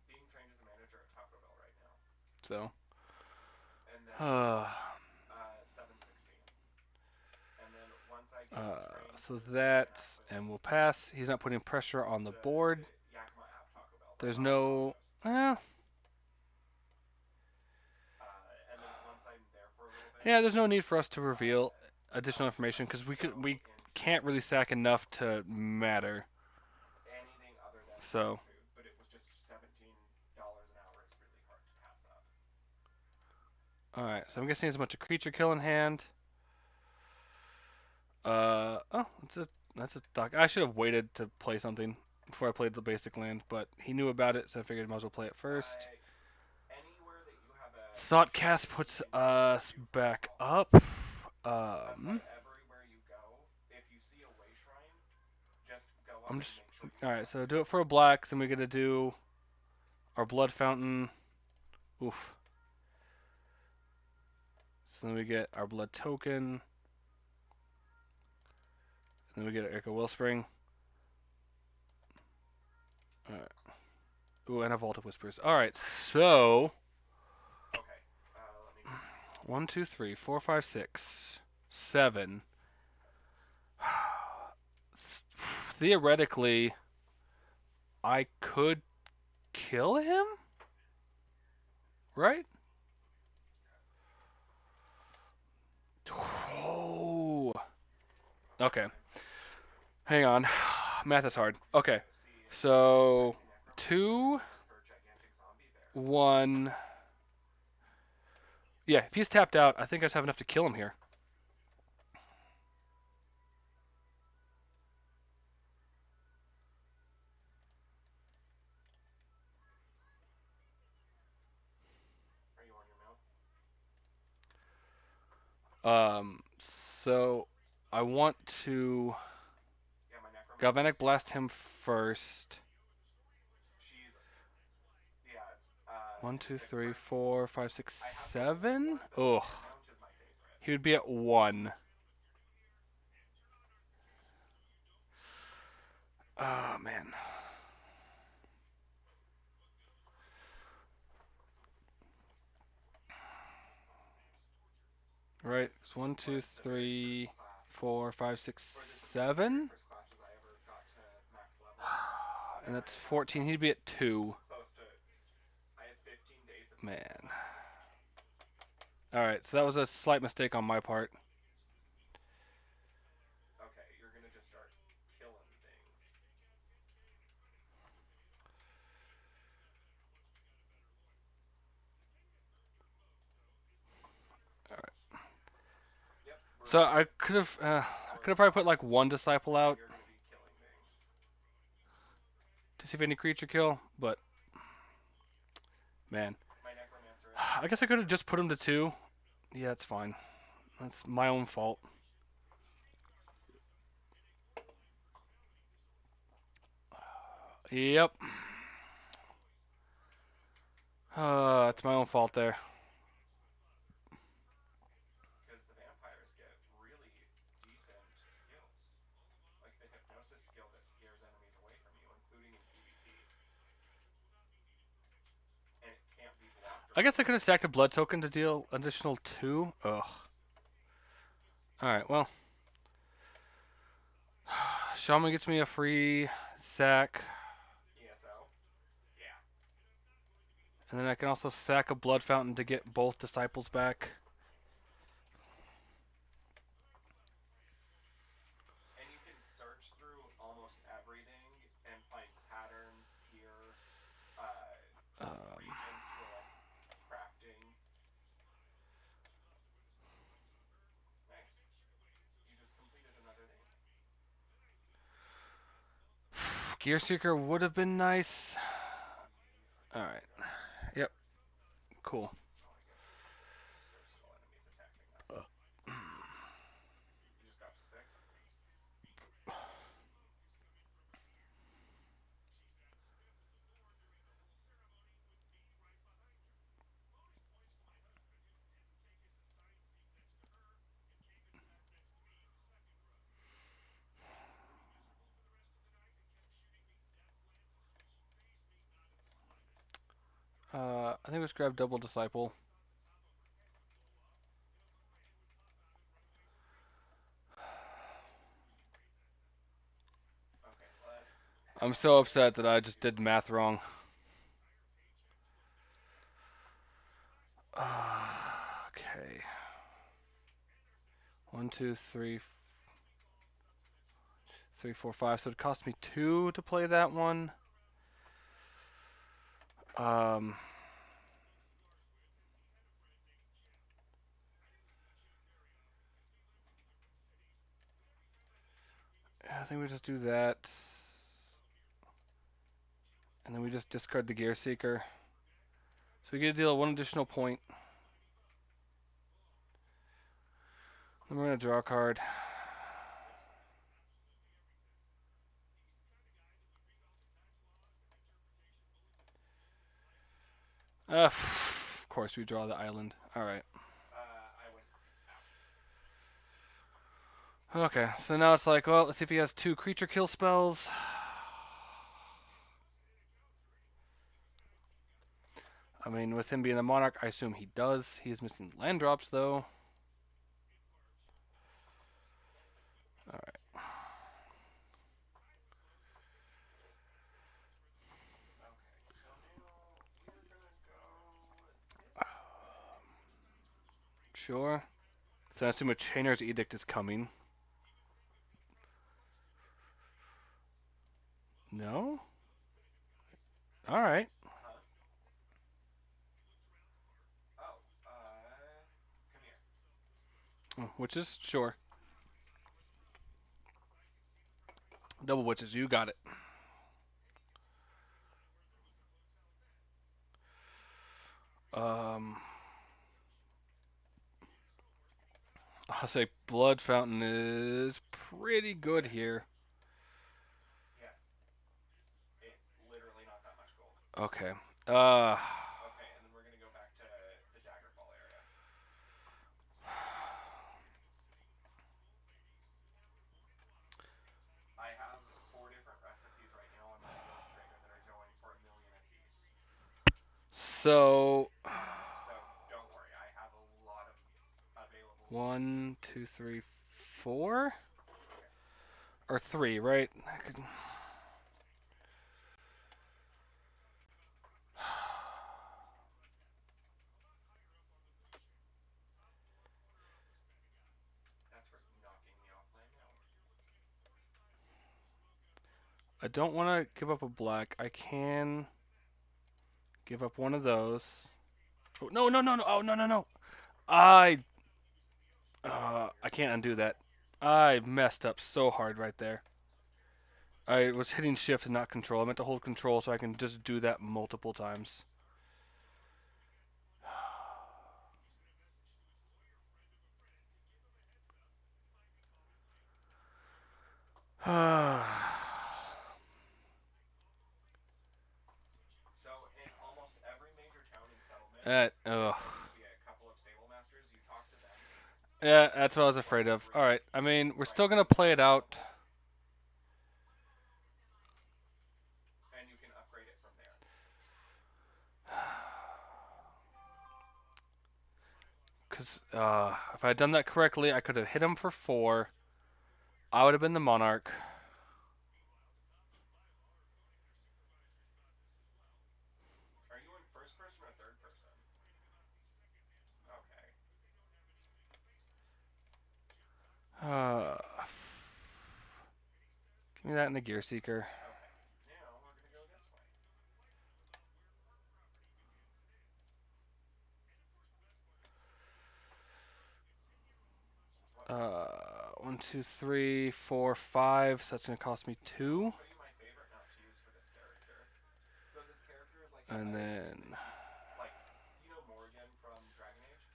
being trained as a manager at Taco Bell right now. so. And then 7:16. And then once I get trained, So that, and we'll pass. He's not putting pressure on the board. Yakima app Taco Bell. There's no, And then once I'm there for a little bit, yeah, there's no need for us to reveal additional information because we can't really sack enough to matter. anything other than So. fast food, but it was just $17 an hour is really hard to pass up. Alright, so I'm guessing he has a bunch of creature kill in hand. Oh, that's a dock. I should have waited to play something before I played the basic land, but he knew about it, so I figured I might as well play it first. Anywhere that you have a Thoughtcast puts us back up. That's why everywhere you go, I'm to just. make sure you All right, know. so do it for a black. Then we got to do our blood fountain. Oof. So then we get our blood token. And then we get Echo Wellspring. All right. Ooh, and a Vault of Whispers. All right, so Okay. Let me. 1, 2, 3, 4, 5, 6, 7. Theoretically, I could kill him, right? Oh. Okay. Hang on. Math is hard. Okay. See, So sexy necromancer 2, for gigantic zombie bear. 1. Yeah, if he's tapped out, I think I just have enough to kill him here. Are you on your mount? So I want to Yeah, my necromancer. Galvanic Blast him first. She's. Yeah, it's. 1, 2, the 3, current- 4, 5, 6, I have to 7. one, but the Ugh. bear mount is my favorite. He would be at 1. Oh, man. Right. It's 1, 2, Was the very 3, first class. 4, 5, 6, Or this is 7. first classes I ever got to max level. And that's 14. He'd be at 2. Close to. I had 15 days of. Man. Alright, so that was a slight mistake on my part. Okay, you're gonna just start killing things. Yep. So I could have probably put like 1 disciple out You're gonna be killing things. to see if any creature kill, but man, My necromancer. I guess I could have just put him to 2. Yeah, it's fine. That's my own fault. Yep. It's my own fault there. Because the vampires get really decent skills. Like the hypnosis skill that scares enemies away from you, including in PvP. And it can't be blocked. I guess I could have sacked a blood token to deal additional 2. Ugh. Alright, well. Shaman gets me a free sack. ESO. Yeah. And then I can also sack a blood fountain to get both disciples back. And you can search through almost everything and find patterns, gear, regions for like crafting. Nice. You just completed another day. Gear Seeker would have been nice. Alright. Yep. Cool. Oh, I guess there's still enemies attacking us. You just got to 6. I think let's grab double disciple. Okay, let's. I'm so upset that I just did math wrong. Okay. 1, 2, 3, 3, 4, 5. So it cost me 2 to play that one. I think we just do that. And then we just discard the Gear Seeker. So we get to deal 1 additional point. Then we're going to draw a card. Of course, we draw the island. All right. I went out. Okay, so now it's like, well, let's see if he has 2 creature kill spells. I mean, with him being the monarch, I assume he does. He is missing land drops, though. All right. Okay, so now we're gonna go this way. Sure. So I assume a Chainer's Edict is coming. No? All right. Huh? Oh, come here. Which is sure. Double witches, you got it. I'll say Blood Fountain is pretty good here. Yes. It's literally not that much gold. Okay. Okay, and then we're gonna go back to the Daggerfall area. I have 4 different recipes right now on my guild trader that are going for 1,000,000 apiece. So So don't worry, I have a lot of available. 1, 2, 3, 4, or 3, right? I could... That's for knocking me off my now. I don't want to give up a black. I can give up one of those. Oh, no, no, no, no. Oh, no, no, no. I can't undo that. I messed up so hard right there. I was hitting shift and not control. I meant to hold control so I can just do that multiple times. So in almost every major town and settlement, Ugh. there's going to be a couple of stable masters. You talk to them. Yeah, that's what I was afraid of. Alright, I mean, we're still going to play it out. And you can upgrade it from there. Because if I had done that correctly, I could have hit him for 4. I would have been the monarch. Are you in first person or third person? Okay. Give me that in the Gear Seeker. Okay. Now we're going to go this way. 1, 2, 3, 4, 5. So that's going to cost me 2. I'll show you my favorite not to use for this character. So this character is like And then like you know Morrigan from Dragon Age?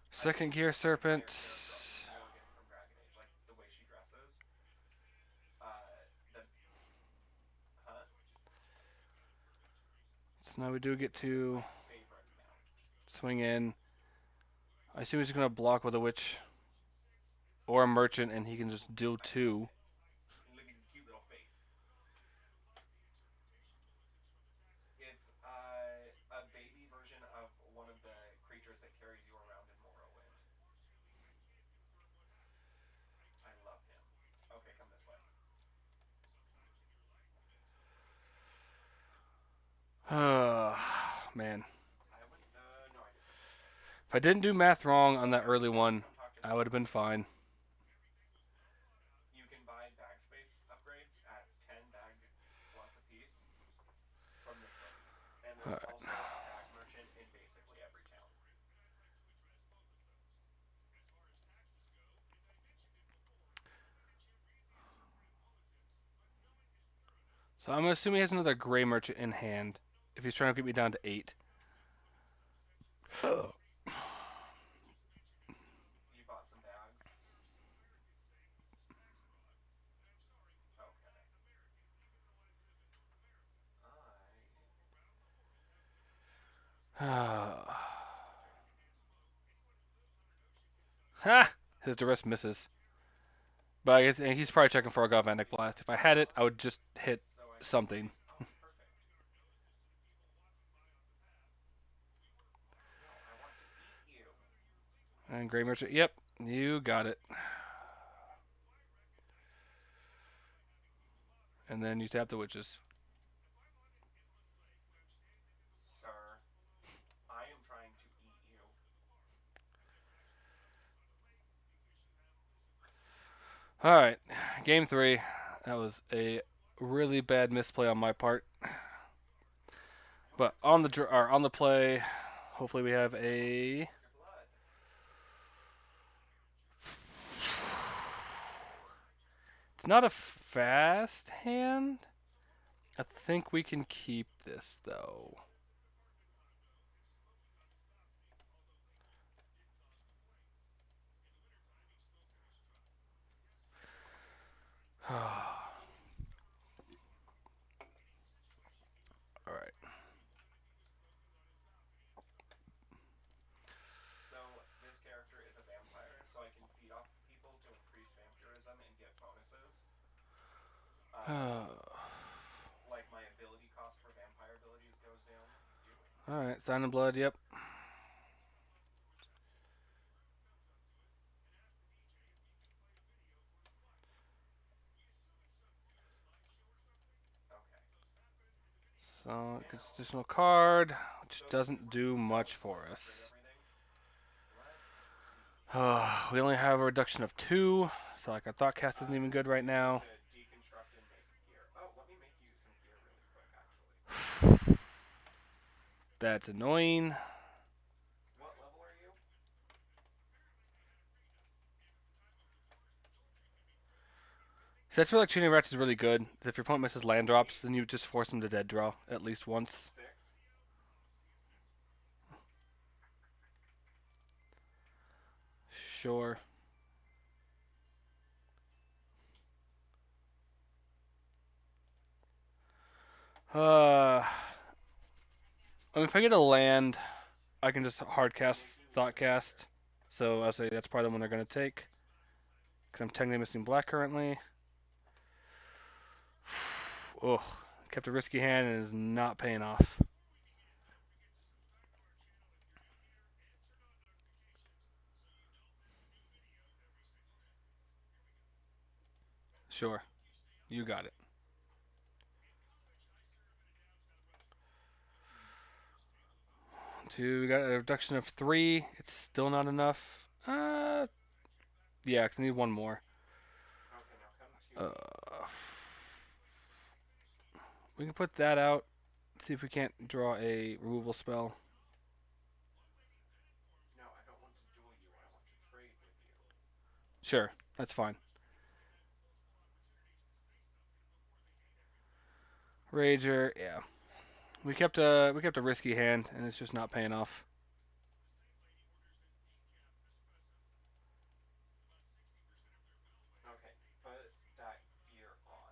second Gear Serpent. Morrigan from Dragon Age, like the way she dresses. The huh? So now we do get to Favorite mount. swing in. I assume he's going to block with a witch or a merchant, and he can just do 2. Look at his cute little face. It's a baby version of one of the creatures that carries you around in Morrowind. I love him. Okay, come this way. Man. I would no, I didn't. If I didn't do math wrong on that early one, Come talk to I me. would have been fine. You can buy bag space upgrades at 10 bag slots apiece from this lady. And there's also a bag merchant in basically every town. So I'm assuming he has another gray merchant in hand if he's trying to get me down to 8. You bought some bags. Okay. Ha! His duress misses. But I guess, and he's probably checking for a Galvanic Blast. If I had it, I would just hit So I something. Oh, perfect. No, I want to eat you. And Grey Merchant, yep, you got it. And then you tap the witches. Sir, I am trying to eat you. Alright, game 3. That was a really bad misplay on my part. But on the play, hopefully we have a Your blood. It's not a fast hand. I think we can keep this though. All right. So this character is a vampire, so I can feed off people to increase vampirism and get bonuses. Like my ability cost for vampire abilities goes down. All right. Sign of Blood. Yep. Okay. So constitutional card, which doesn't do much for us. We only have a reduction of 2, so like our thought cast isn't even good right now. To deconstruct and make gear. Oh, let me make you some gear really quick, actually. That's annoying. What level are you? So that's where like Tuning Rats is really good. If your opponent misses land drops, then you just force them to dead draw at least once. 6. Sure. I mean, if I get a land, I can just hard cast Thought Cast. So I'll say that's probably the one they're going to take. Because I'm technically missing black currently. Ugh. Kept a risky hand and is not paying off. Sure. You got it. 2, we got a reduction of 3. It's still not enough. Yeah, because I need one more. Okay, now come to We can put that out. See if we can't draw a removal spell. No, I don't want to duel you. I want to trade with you. Sure, that's fine. Rager, yeah. We kept a risky hand, and it's just not paying off. Okay, put that gear on.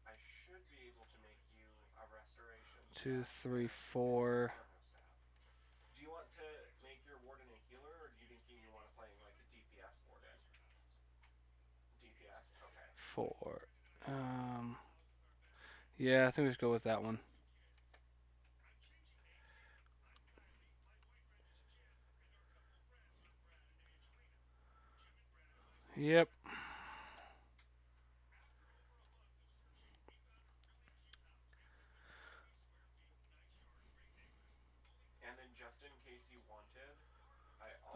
I should be able to make you a restoration. 2, staff. 3, 4. Do you want to make your warden a healer, or do you think you want to play like a DPS warden? DPS, okay. 4. Yeah, I think we should go with that one. Yep. And then just in case you wanted,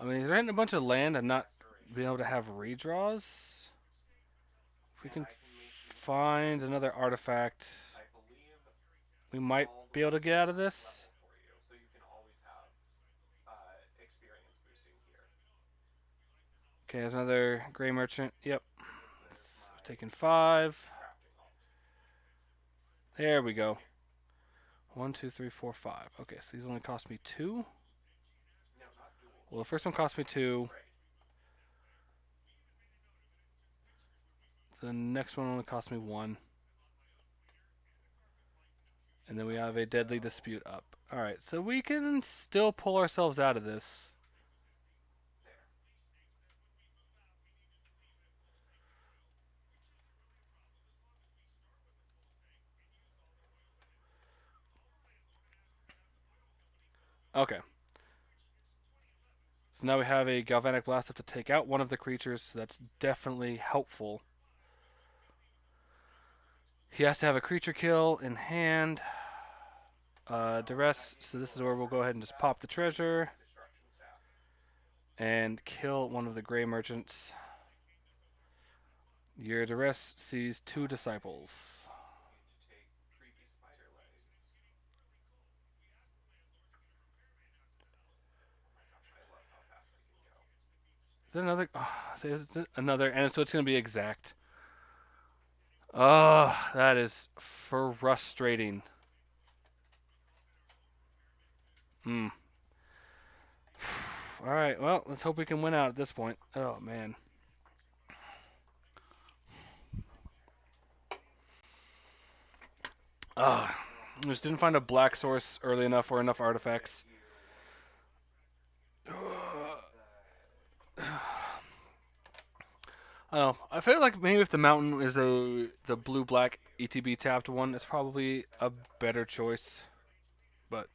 I mean, they're hitting a bunch of land and not being able to have redraws. If we can find another artifact, I believe we might be able to get out of this. level for you, so you can always have experience boosting here. Okay, there's another Grey Merchant. Yep. This is my Taking 5. crafting alt. There we go. 1, 2, 3, 4, 5. Okay, so these only cost me 2. No, not dual. Well, the first one cost me 2. Right. The next one only cost me 1. And then we have a deadly dispute up. Alright, so we can still pull ourselves out of this. Okay. So now we have a Galvanic Blast up to take out one of the creatures, so that's definitely helpful. He has to have a creature kill in hand. Duress, so this is where we'll go ahead and just pop the treasure. Destruction staff. And kill one of the Grey Merchants. Your Duress sees 2 disciples. Need to take creepy spider legs. Oh my gosh, I love how fast I can go. Is that another? Oh, so another, and so it's going to be exact. Oh, that is frustrating. Alright, well, let's hope we can win out at this point. Oh, man. Just didn't find a black source early enough or enough artifacts. I don't know. I feel like maybe if the mountain is the blue-black ETB tapped one, it's probably a better choice. But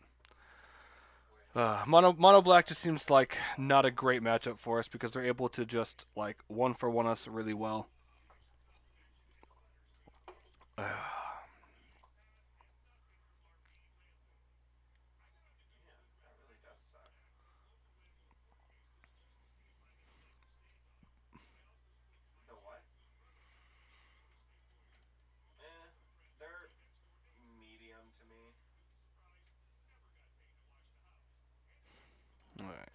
mono black just seems like not a great matchup for us because they're able to just like 1-for-1 us really well. That really does suck. The what? They're medium to me. All right.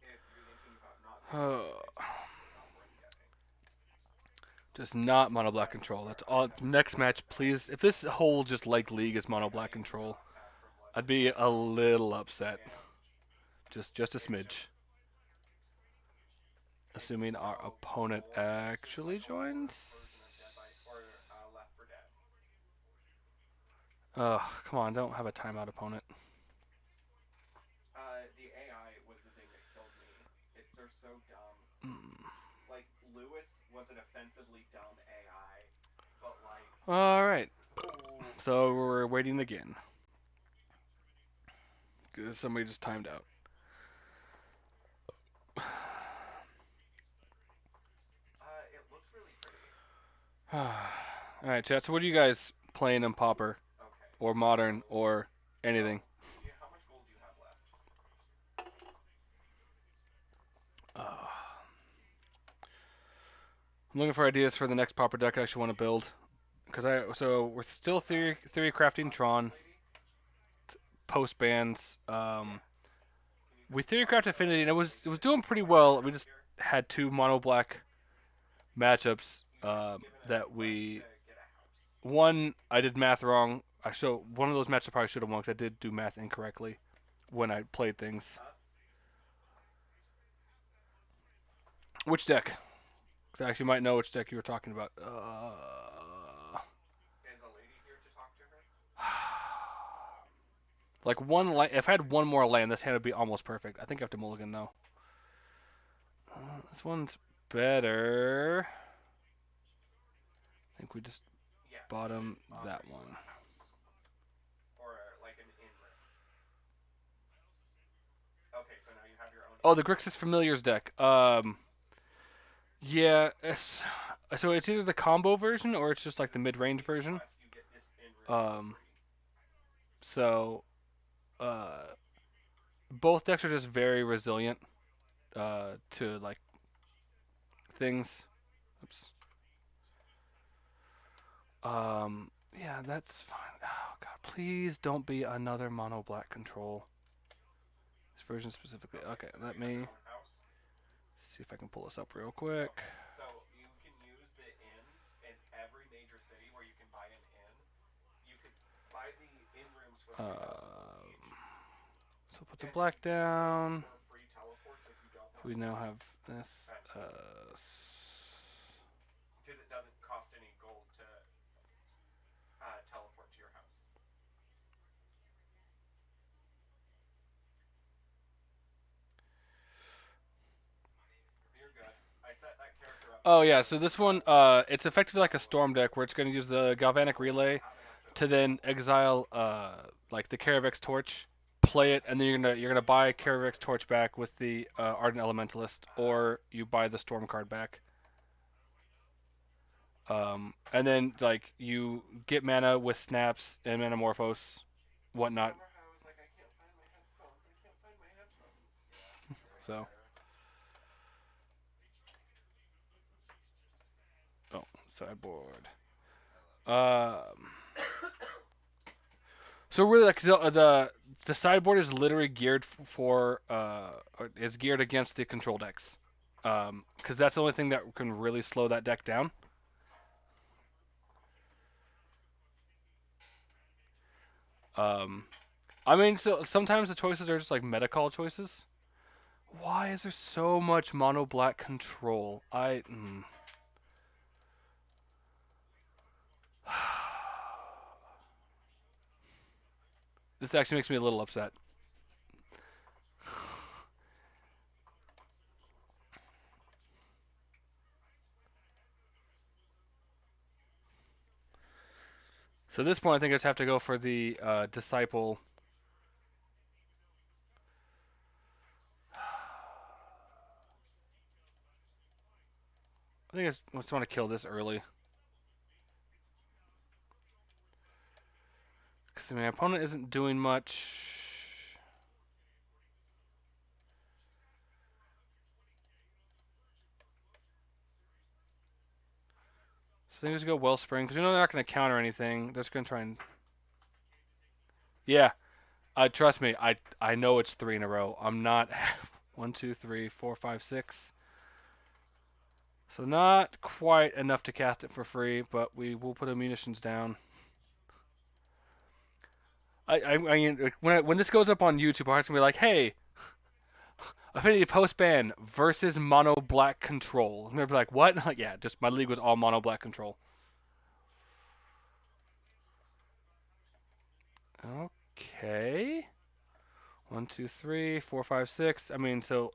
If you're thinking about not getting it's not worth getting. Just not mono black control. That's all. Next match, please. If this whole just like league is mono black control, I'd be a little upset. Just a smidge. Assuming our opponent actually joins. Left 4 Dead. Oh, come on! Don't have a timeout opponent. The AI was the thing that killed me. They're so dumb. Like, Lewis was an offensively dumb AI, but like... All right. Oh. So we're waiting again. Cause somebody just timed out. It looked really pretty. All right, chat. So what are you guys playing in Pauper Okay. or Modern or anything? How much gold do you have left? I'm looking for ideas for the next Pauper deck I actually want to build. So we're still theory crafting Tron, post bans. We theory crafted Affinity and it was doing pretty well. We just had 2 mono black matchups that we. One, I did math wrong. One of those matchups I probably should have won because I did do math incorrectly when I played things. Which deck? Because I actually might know which deck you were talking about. Is a lady here to talk to her? Like one land. If I had one more land, this hand would be almost perfect. I think I have to mulligan though. This one's better. I think we just bottom that one. Or like an in-rim. Okay, so now you have your own. Oh, the Grixis Familiars deck. Yeah, so it's either the combo version or it's just like the mid-range version. So, both decks are just very resilient to like things. Oops. Yeah, that's fine. Oh god, please don't be another mono black control. This version specifically. Okay, let me see if I can pull this up real quick. So you can use the inns in every major city where you can buy an inn. You could buy the inn rooms for So put the black down. free teleports if you don't want. We now have this. because it doesn't cost any gold to teleport to your house. You're good. I set that character up. Oh yeah, so this one, it's effectively like a storm deck where it's going to use the galvanic relay to then exile, like the Karavix torch, play it, and then you're gonna buy Karavix torch back with the ardent elementalist, or you buy the storm card back. And then like you get mana with snaps and metamorphose, whatnot. Remember how I was like, I can't find my headphones. I can't find my headphones. So, oh, sideboard. So really, like the sideboard is literally geared for is geared against the control decks, because that's the only thing that can really slow that deck down. I mean, so sometimes the choices are just like meta call choices. Why is there so much mono black control? This actually makes me a little upset. So at this point, I think I just have to go for the disciple. I think I just want to kill this early. Because my opponent isn't doing much. So I think we just go Wellspring, because we know they're not going to counter anything. They're just going to try and... Yeah. Trust me, I know it's 3 in a row. I'm not... 1, 2, 3, 4, 5, 6. So not quite enough to cast it for free, but we will put a munitions down. I mean, when this goes up on YouTube, I'm going to be like, hey, Affinity Post Ban versus Mono Black Control. And they'll be like, what? Like, yeah, just my league was all Mono Black Control. Okay. 1, 2, 3, 4, 5, 6. I mean, so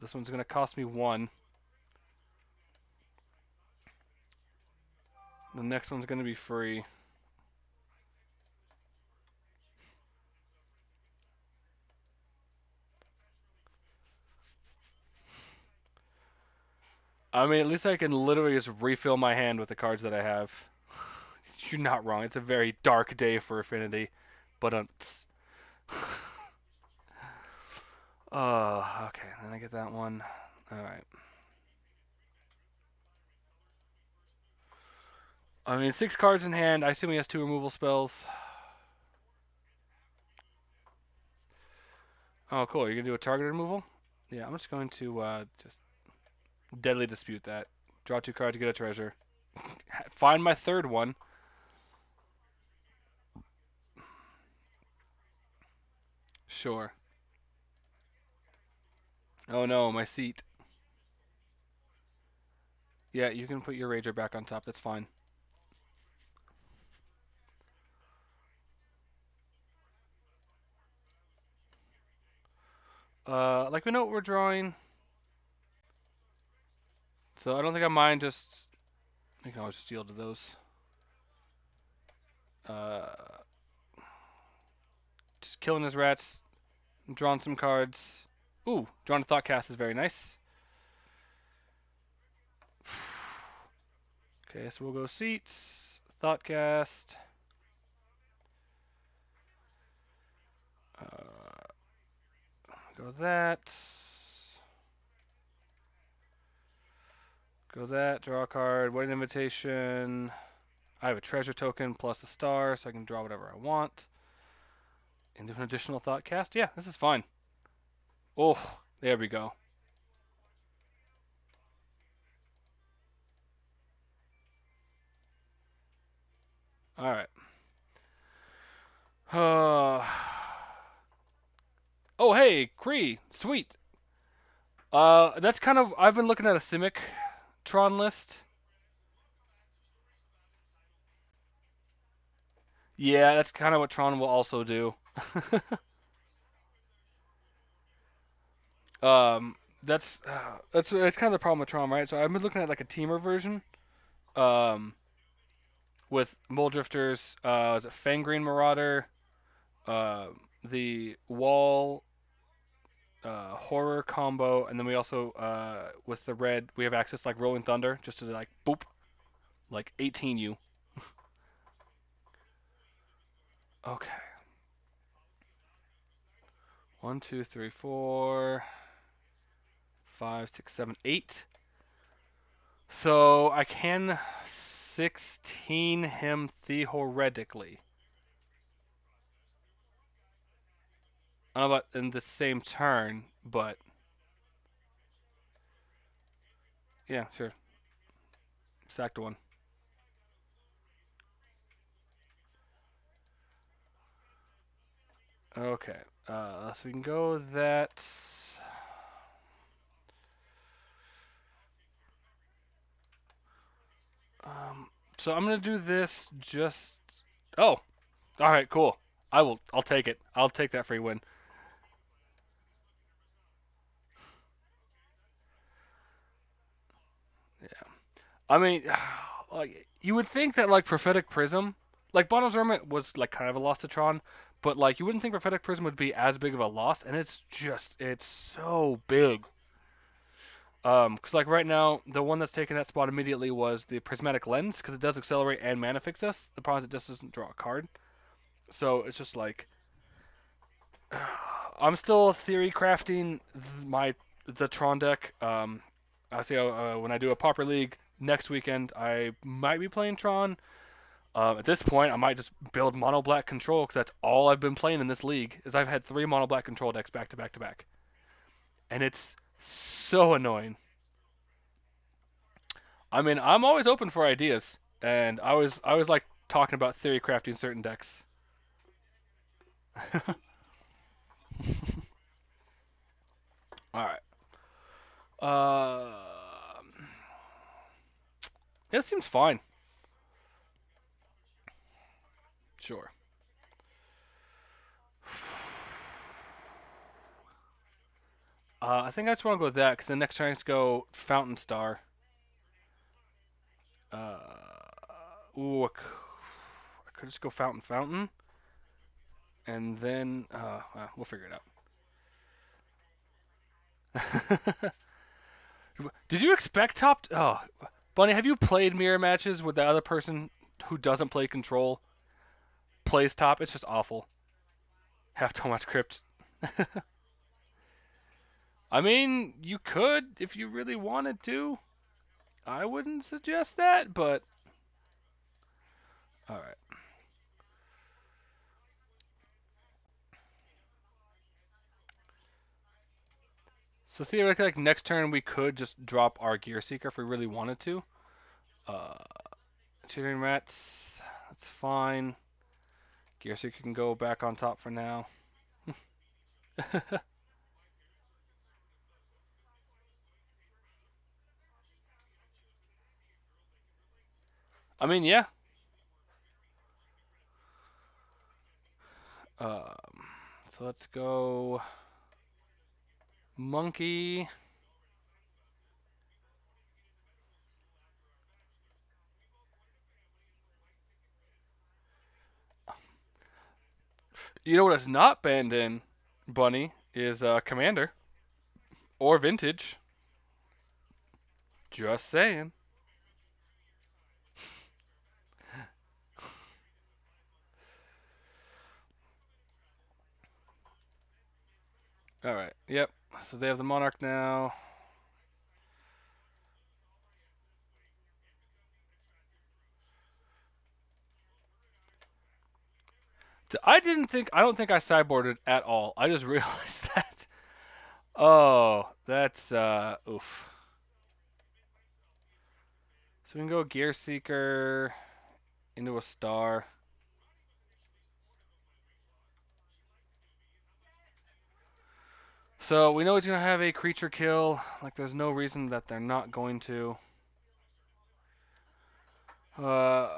this one's going to cost me 1. The next one's going to be free. I mean, at least I can literally just refill my hand with the cards that I have. You're not wrong. It's a very dark day for Affinity. But, okay. Then I get that one. Alright. I mean, 6 cards in hand. I assume he has 2 removal spells. Oh, cool. You're going to do a target removal? Yeah, I'm just going to just deadly dispute that. Draw 2 cards to get a treasure. Find my 3rd one. Sure. Oh no, my seat. Yeah, you can put your Rager back on top. That's fine. Like we know what we're drawing. So I don't think I mind just... I can always steal to those. Just killing his rats. Drawing some cards. Ooh, drawing a Thoughtcast is very nice. Okay, so we'll go seats. Thoughtcast. Go that. Go that. Draw a card. Wedding invitation. I have a treasure token plus a star, so I can draw whatever I want. And do an additional Thoughtcast. Yeah, this is fine. Oh, there we go. Alright. Oh, hey, Kree. Sweet. That's kind of... I've been looking at a Simic Tron list. Yeah, that's kind of what Tron will also do. That's kind of the problem with Tron, right? So I've been looking at like a teamer version, um, with Mole Drifters. Is it Fangreen Marauder? Uh, the Wall horror combo, and then we also with the red we have access to, like Rolling Thunder, just to like boop, like 18U. Okay. 1, 2, 3, 4, 5, 6, 7, 8. So I can 16 him theoretically. I don't know about in the same turn, but yeah, sure. Sacked one. Okay. So we can go that. So I'm gonna do this just. Oh, all right, cool. I will. I'll take it. I'll take that free win. Yeah. I mean, like you would think that like prophetic prism, like Bono's Hermit was like kind of a loss to Tron, but like you wouldn't think prophetic prism would be as big of a loss, and it's so big. Cause like right now, the one that's taking that spot immediately was the prismatic lens, because it does accelerate and mana fix us. The problem is it just doesn't draw a card, so it's just like I'm still theory crafting the Tron deck. I see when I do a Pauper League next weekend, I might be playing Tron. At this point, I might just build mono black control because that's all I've been playing in this league. Is I've had 3 mono black control decks back to back to back, and it's so annoying. I mean, I'm always open for ideas, and I was like talking about theory crafting certain decks. All right. Uh, it seems fine. Sure. I think I just want to go with that because the next turn I just go Fountain Star. Ooh, I could just go Fountain, and then we'll figure it out. Did you expect top? Oh, Bunny, have you played mirror matches with the other person who doesn't play control plays top? It's just awful. Have too much crypt. I mean, you could if you really wanted to. I wouldn't suggest that, but all right. So theoretically, like next turn, we could just drop our Gear Seeker if we really wanted to. Uh, Cheering Rats, that's fine. Gear Seeker can go back on top for now. I mean, yeah. So let's go Monkey. You know what it's not banned in, Bunny, is Commander or Vintage. Just saying. All right. Yep. So they have the Monarch now. I don't think I sideboarded at all. I just realized that. Oh, that's oof. So we can go Gear Seeker into a star. So we know he's gonna have a creature kill. Like there's no reason that they're not going to. Uh,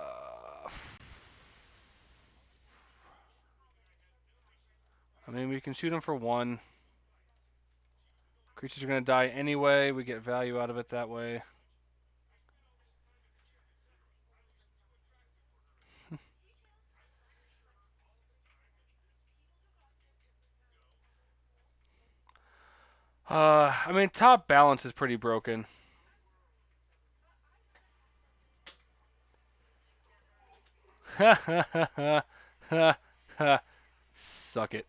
I mean, we can shoot them for 1. Creatures are going to die anyway. We get value out of it that way. I mean, top balance is pretty broken. Ha ha ha ha ha ha. Suck it.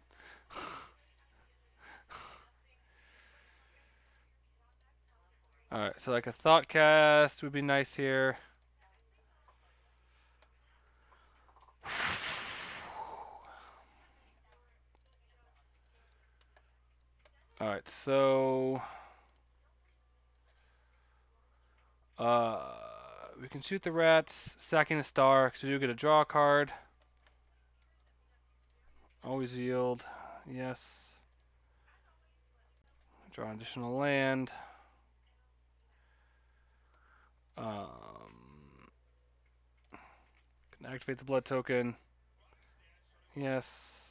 Alright, so like a thought cast would be nice here. Alright, so we can shoot the rats, sacking a star, because we do get a draw card. Always yield. Yes. Draw an additional land. Can activate the blood token. Yes.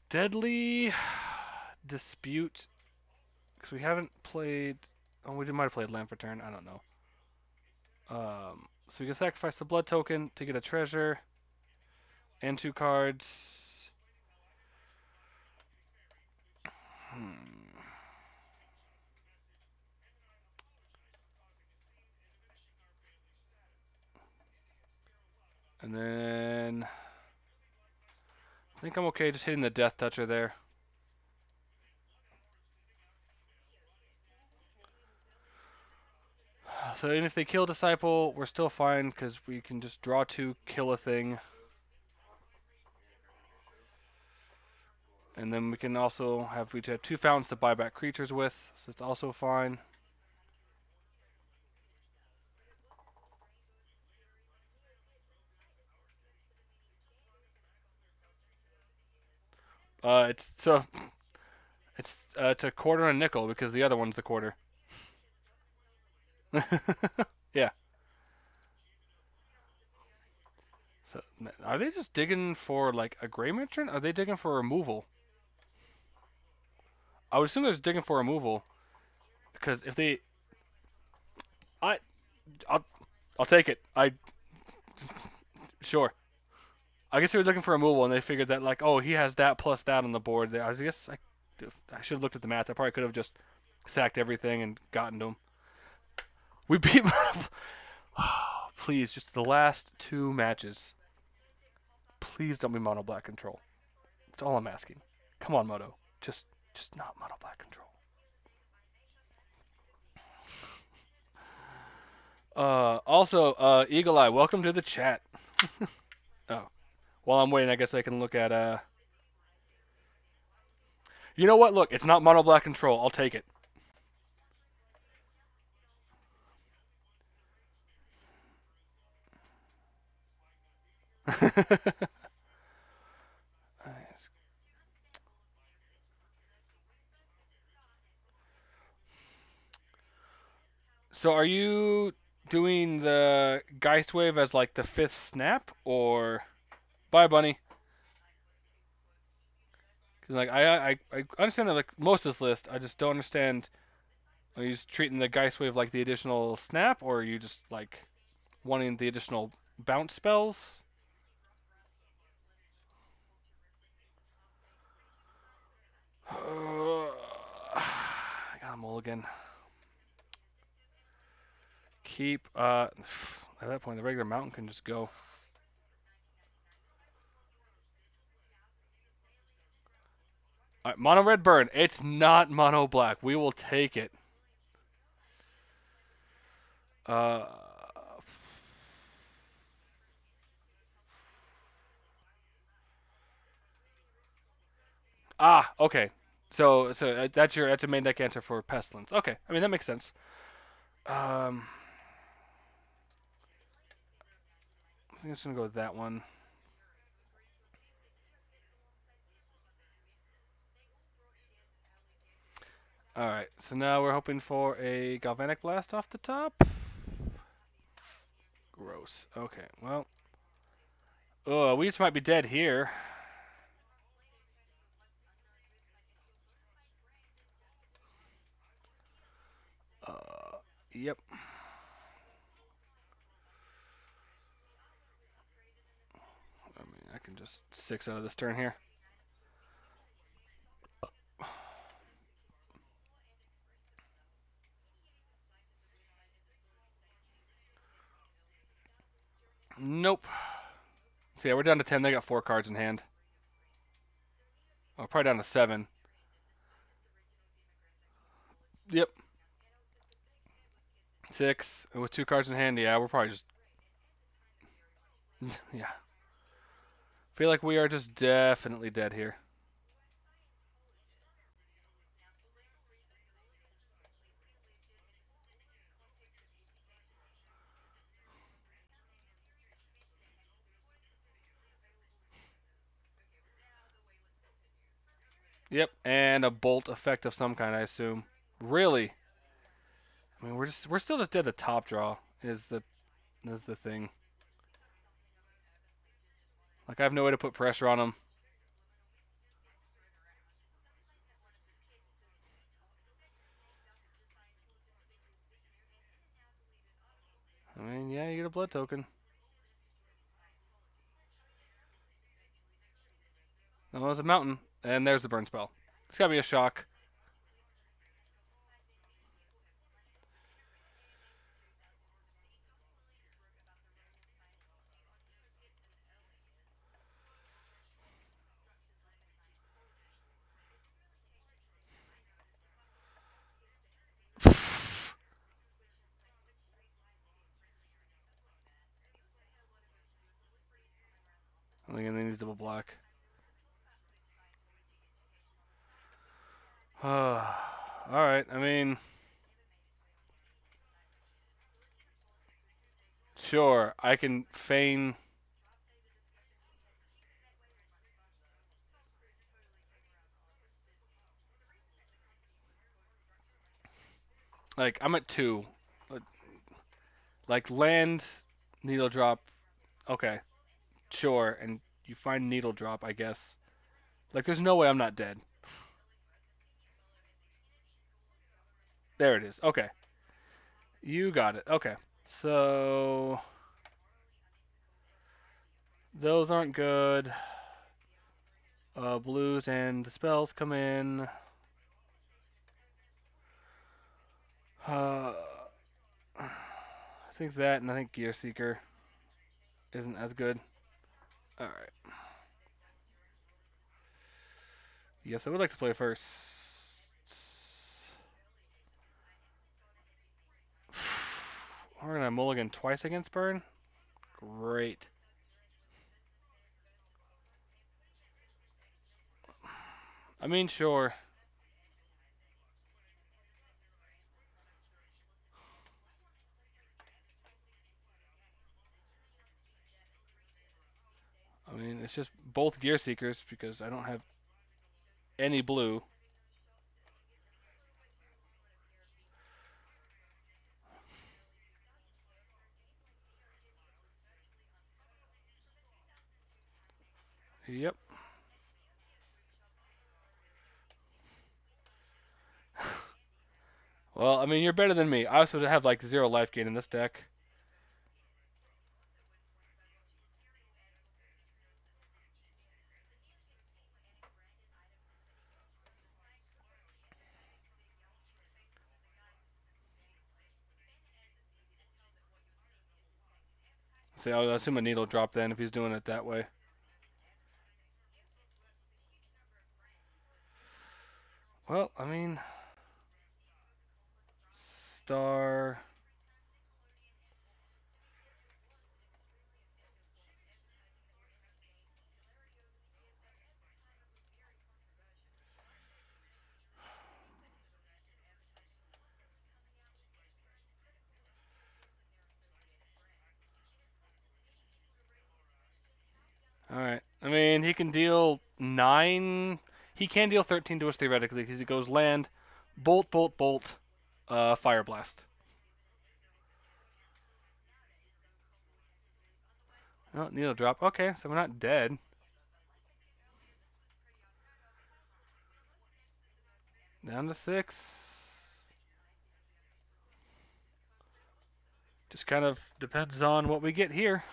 Deadly Dispute. Because we haven't played. Oh, we might have played Land for Turn. I don't know. So we can sacrifice the blood token to get a treasure and 2 cards. And then I think I'm okay just hitting the Death Toucher there. So even if they kill Disciple, we're still fine because we can just draw 2, kill a thing. And then we can also have 2 fountains to buy back creatures with, so it's also fine. It's a quarter and a nickel because the other one's the quarter. Yeah. So are they just digging for like a gray merchant? Are they digging for removal? I would assume they're just digging for removal because if they, I'll take it. Sure. I guess they were looking for removal and they figured that like, oh, he has that plus that on the board. I guess I should have looked at the math. I probably could have just sacked everything and gotten to him. We beat. Please, just the last 2 matches. Please don't be mono black control. That's all I'm asking. Come on, Moto. Just not mono black control. Also, Eagle Eye, welcome to the chat. Oh, while I'm waiting, I guess I can look at. You know what? Look, it's not mono black control. I'll take it. So are you doing the Geist Wave as like the 5th snap, or bye, bunny? Like I understand that like most of this list, I just don't understand. Are you just treating the Geist Wave like the additional snap, or are you just like wanting the additional bounce spells? I got a mulligan. Keep at that point the regular mountain can just go. Alright, mono red burn. It's not mono black. We will take it. Okay. So that's a main deck answer for Pestilence. Okay, I mean that makes sense. I think I'm just gonna go with that one. Alright, so now we're hoping for a Galvanic Blast off the top. Gross. Okay, well. We just might be dead here. Yep. I mean, I can just 6 out of this turn here. Nope. So yeah, we're down to 10. They got 4 cards in hand. Oh, probably down to 7. Yep. 6 with 2 cards in hand. Yeah, we're probably just. Yeah. Feel like we are just definitely dead here. Yep, and a bolt effect of some kind, I assume. Really? I mean, we're still just dead. The top draw is the thing. Like I have no way to put pressure on them. I mean, yeah, you get a blood token. Oh, it's a mountain, and there's the burn spell. It's gotta be a shock. I think it needs double black. All right. I mean, sure, I can feign. Like I'm at 2. Like land, needle drop. Okay, sure, and you find needle drop, I guess. Like there's no way I'm not dead. There it is. Okay, you got it. Okay, so those aren't good. Blues and dispels come in. I think that, and I think Gear Seeker isn't as good. All right. Yes, I would like to play first. We're gonna mulligan twice against burn. Great. I mean, sure. I mean, it's just both Gear Seekers because I don't have any blue. Yep. Well, I mean, you're better than me. I also have like 0 life gain in this deck. See, I'll assume a needle drop then if he's doing it that way. Well, I mean, star. All right. I mean, he can deal 9. He can deal 13 to us theoretically because he goes land, bolt, bolt, bolt, fire blast. Oh, needle drop. Okay, so we're not dead. Down to 6. Just kind of depends on what we get here.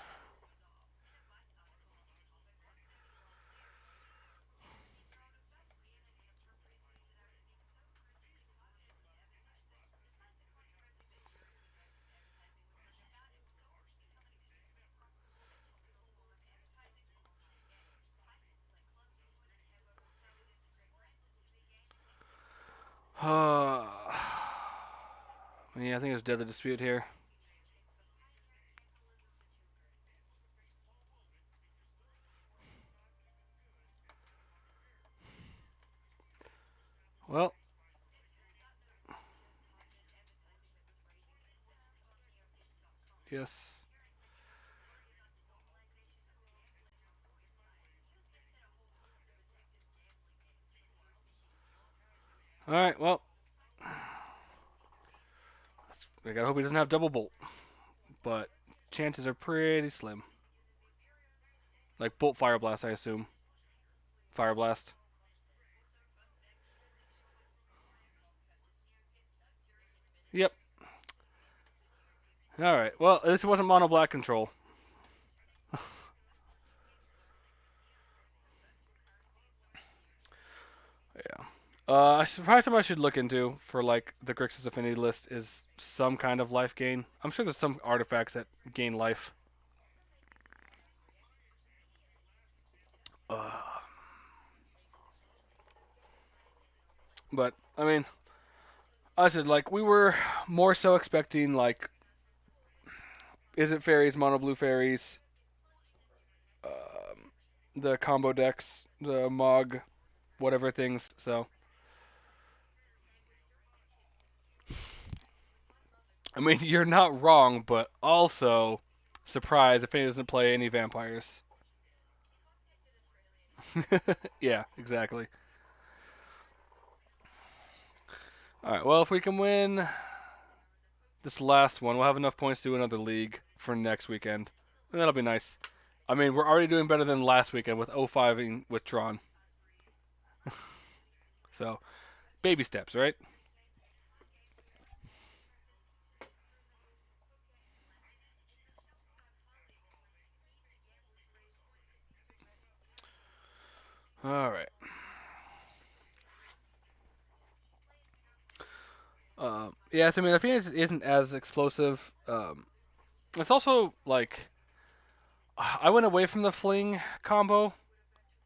Yeah, I think there's deadly dispute here. Well, yes. All right. Well, I gotta hope he doesn't have double bolt, but chances are pretty slim. Like bolt fire blast, I assume. Fire blast. Yep. All right. Well, this wasn't mono black control. Yeah. Probably something I should look into for like the Grixis affinity list is some kind of life gain. I'm sure there's some artifacts that gain life. But I mean, I said like we were more so expecting like, is it fairies, mono blue fairies, the combo decks, the Mog, whatever things. So I mean, you're not wrong, but also surprise if he doesn't play any vampires. Yeah, exactly. All right. Well, if we can win this last one, we'll have enough points to do another league for next weekend, and that'll be nice. I mean, we're already doing better than last weekend with 05 being withdrawn. So, baby steps, right? All right. Yes, I mean, I think it isn't as explosive. It's also like I went away from the fling combo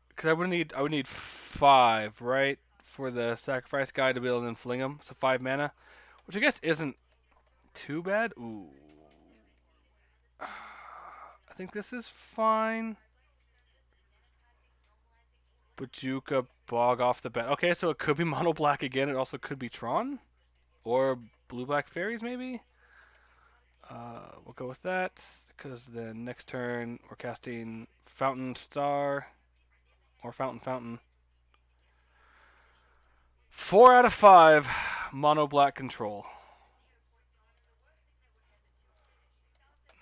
because I would need 5, right, for the sacrifice guy to be able to then fling him. So 5 mana, which I guess isn't too bad. Ooh, I think this is fine. Bajuka bog off the bat. Okay, so it could be mono black again. It also could be Tron or blue black fairies maybe. We'll go with that because then next turn we're casting Fountain Star or Fountain Fountain. 4 out of 5 mono black control.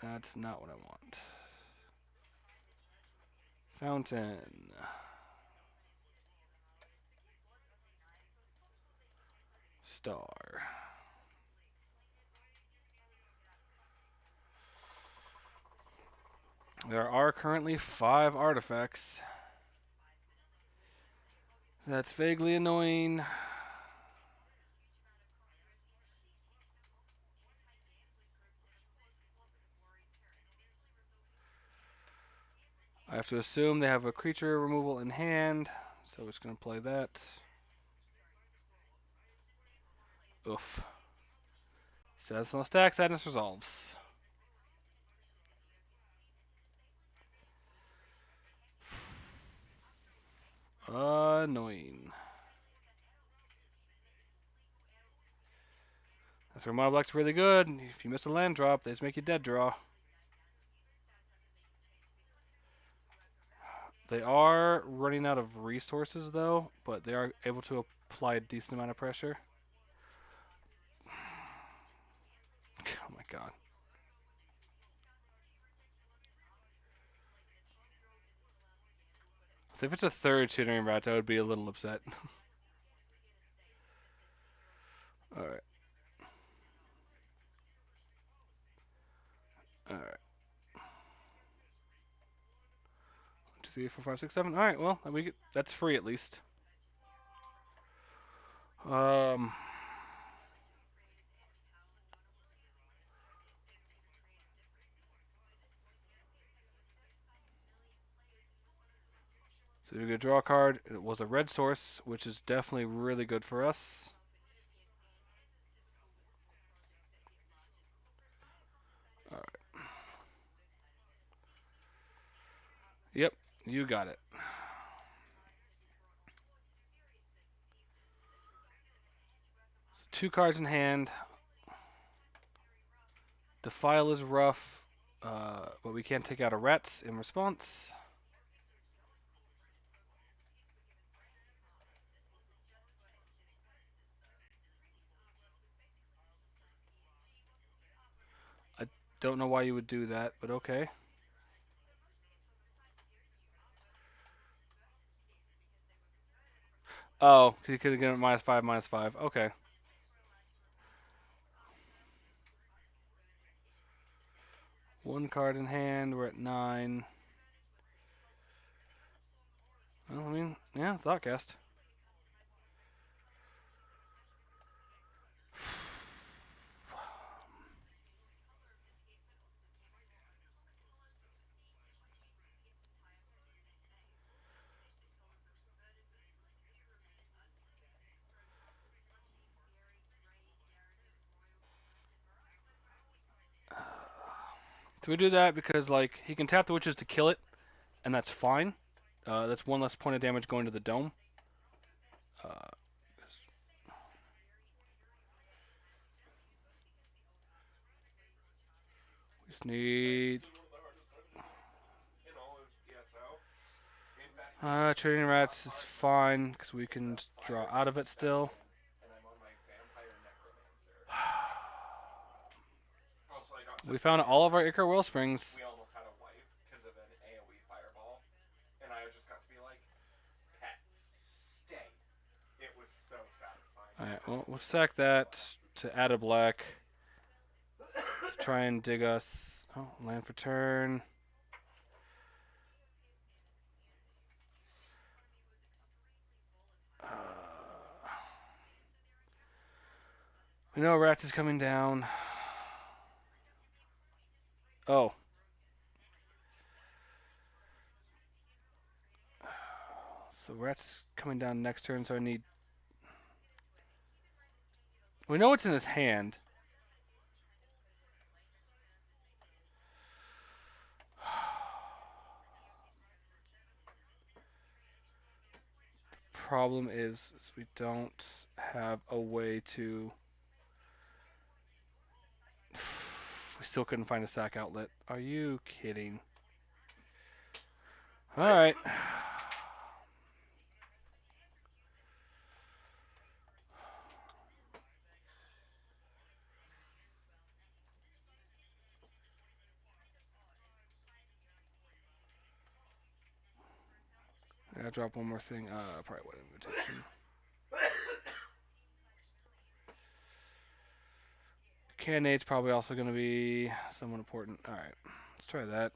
That's not what I want. Fountain. Star. There are currently 5 artifacts. That's vaguely annoying. I have to assume they have a creature removal in hand, so we're just going to play that. Oof. Says on the stack, sadness resolves. Annoying. That's where mono black's really good. If you miss a land drop, they just make you dead draw. They are running out of resources though, but they are able to apply a decent amount of pressure. Oh my god. So if it's a third shooting rat, I would be a little upset. Alright. 3, 4, 5, 6, 7. All right, well, that's free at least. Um, so we get draw a card. It was a red source, which is definitely really good for us. All right. Yep, you got it. So 2 cards in hand. Defile is rough, but we can't take out a Rats in response. I don't know why you would do that, but okay. Oh, he could have given it -5, -5. Okay. One card in hand. We're at 9. Well, I mean, yeah, Thoughtcast. So we do that because, like, he can tap the witches to kill it, and that's fine. That's 1 less point of damage going to the dome. We just need In all of ESO. In fact, trading rats is fine because we can draw out of it still. and I'm on my vampire necromancer. Also, I got We found all of our Icar Wellsprings. we almost had a wipe because of an AoE fireball, and I just got to be like, pets, stay. It was so satisfying. Alright, well, we'll sack that to add a black to try and dig us. Oh, land for turn. We know Rats is coming down. Oh. So Rats coming down next turn, so I need... We know what's in his hand. The problem is we don't have a way to... We still couldn't find a sack outlet. Are you kidding? Alright. I gotta drop one more thing. Probably what invitation. Cannade's probably also gonna be somewhat important. Alright. Let's try that.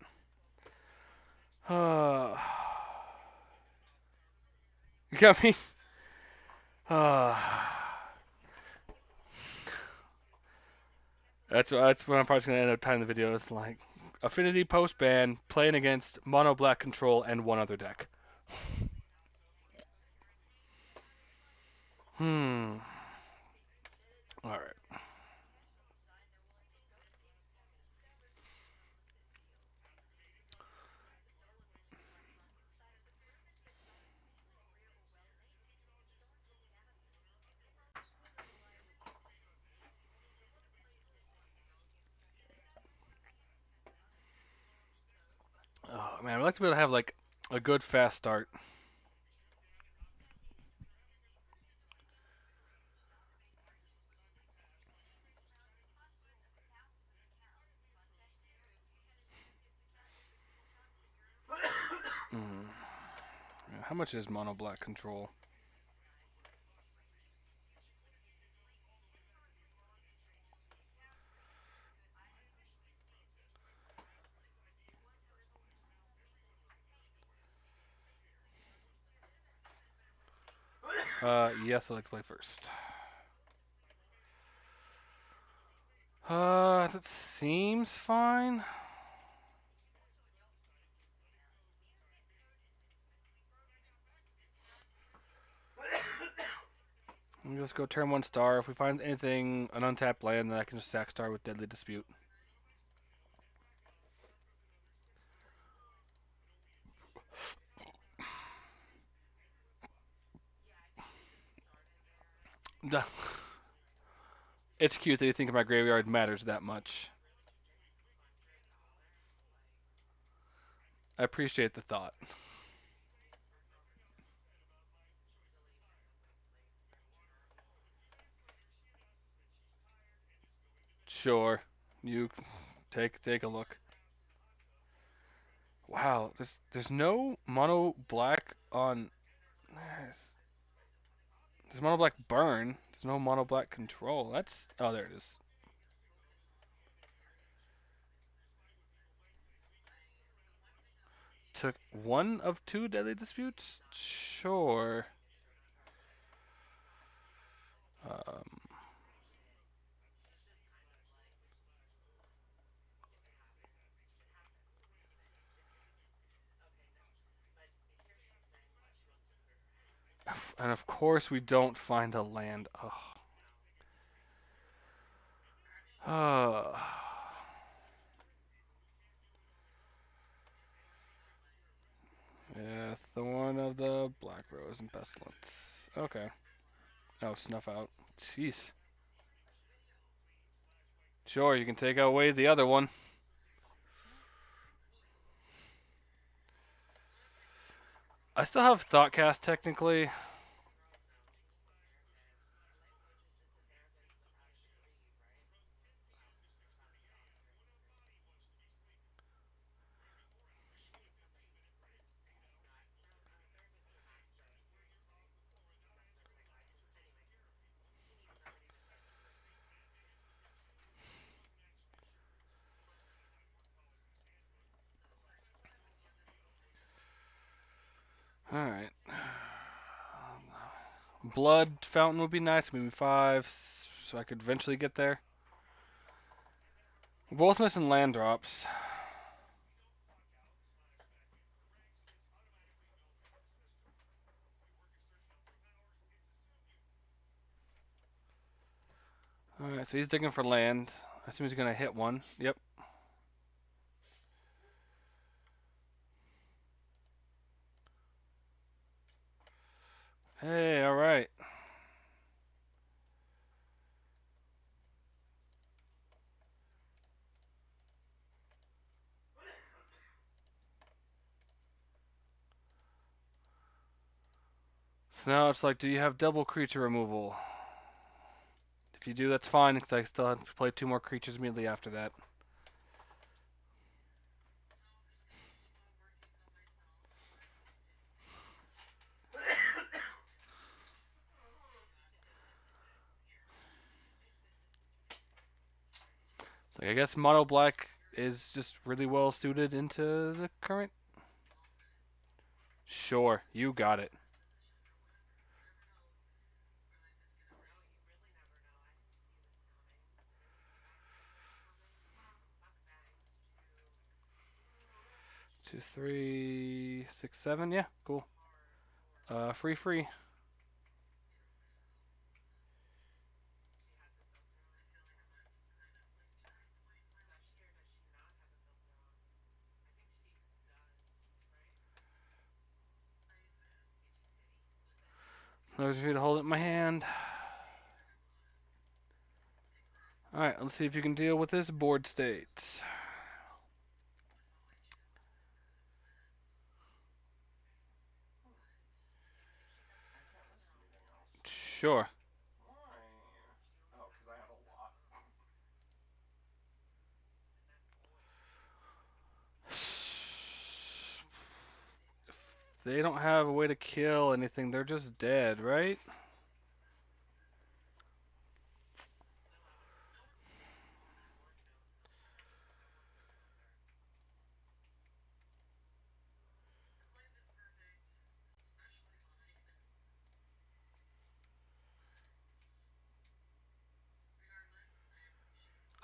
You got me? That's what I'm probably gonna end up tying the video. It's like Affinity Post Ban, playing against Mono Black Control and one other deck. Alright. Oh man, I'd like to be able to have like a good fast start. Yeah, how much is Mono Black Control? Yes, I'd like to play first. That seems fine. Let's go turn 1 star. If we find anything, an untapped land, then I can just sack star with Deadly Dispute. Duh. It's cute that you think my graveyard matters that much. I appreciate the thought. Sure. You take a look. Wow, there's no mono black on. There's mono black burn. There's no mono black control. That's there it is. Took 1 of 2 deadly disputes. Sure. Um, and of course we don't find a land. Oh. Yeah, Thorn of the Black Rose and Pestilence. Okay. Oh, Snuff Out. Jeez. Sure, you can take away the other one. I still have Thoughtcast technically. Alright. Blood Fountain would be nice. Maybe 5, so I could eventually get there. We're both missing land drops. Alright, so he's digging for land. I assume he's gonna hit one. Yep. Hey, alright. So now it's like, do you have double creature removal? If you do, that's fine, because I still have to play 2 more creatures immediately after that. So I guess mono black is just really well suited into the current. Sure, you got it. Two, three, six, 7. Yeah, cool. Free. There's for you to hold it in my hand. Alright, let's see if you can deal with this board state. Sure. Why? Oh, because I have a lot. If they don't have a way to kill anything, they're just dead, right?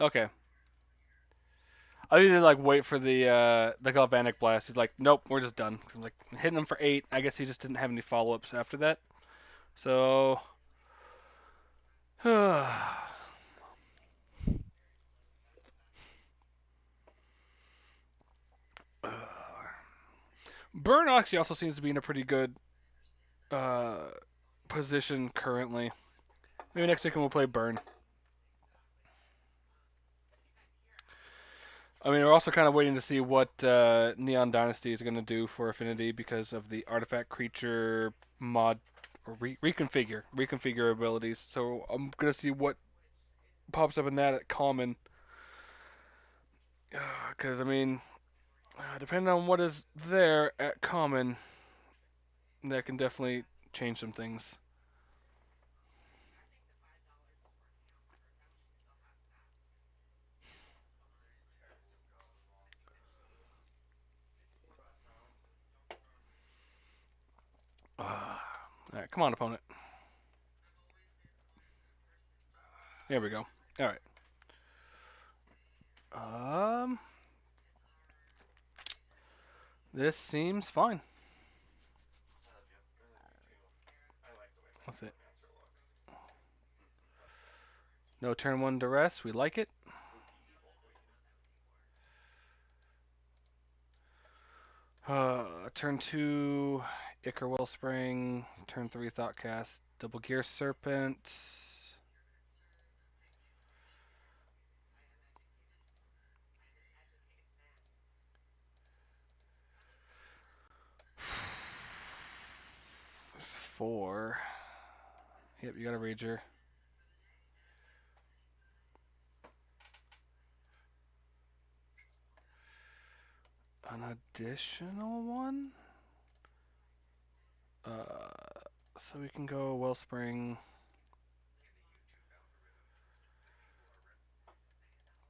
Okay. I need to like wait for the galvanic blast. He's like, nope, we're just done. 'Cause I'm like hitting him for 8. I guess he just didn't have any follow ups after that. So, Burn actually also seems to be in a pretty good uh, position currently. Maybe next week we'll play Burn. I mean, we're also kind of waiting to see what Neon Dynasty is going to do for Affinity because of the artifact creature mod or reconfigure abilities. So I'm going to see what pops up in that at common. Because, I mean, depending on what is there at common, that can definitely change some things. Alright, come on, opponent. There we go. Alright. This seems fine. I like the way the That's it. Necromancer looks. No turn 1 duress. We like it. Spooky evil queen. Turn 2, Ichor Wellspring. Turn 3, Thoughtcast. Double Gear Serpent. It's 4. Yep, you got a Rager. An additional one? So we can go Wellspring.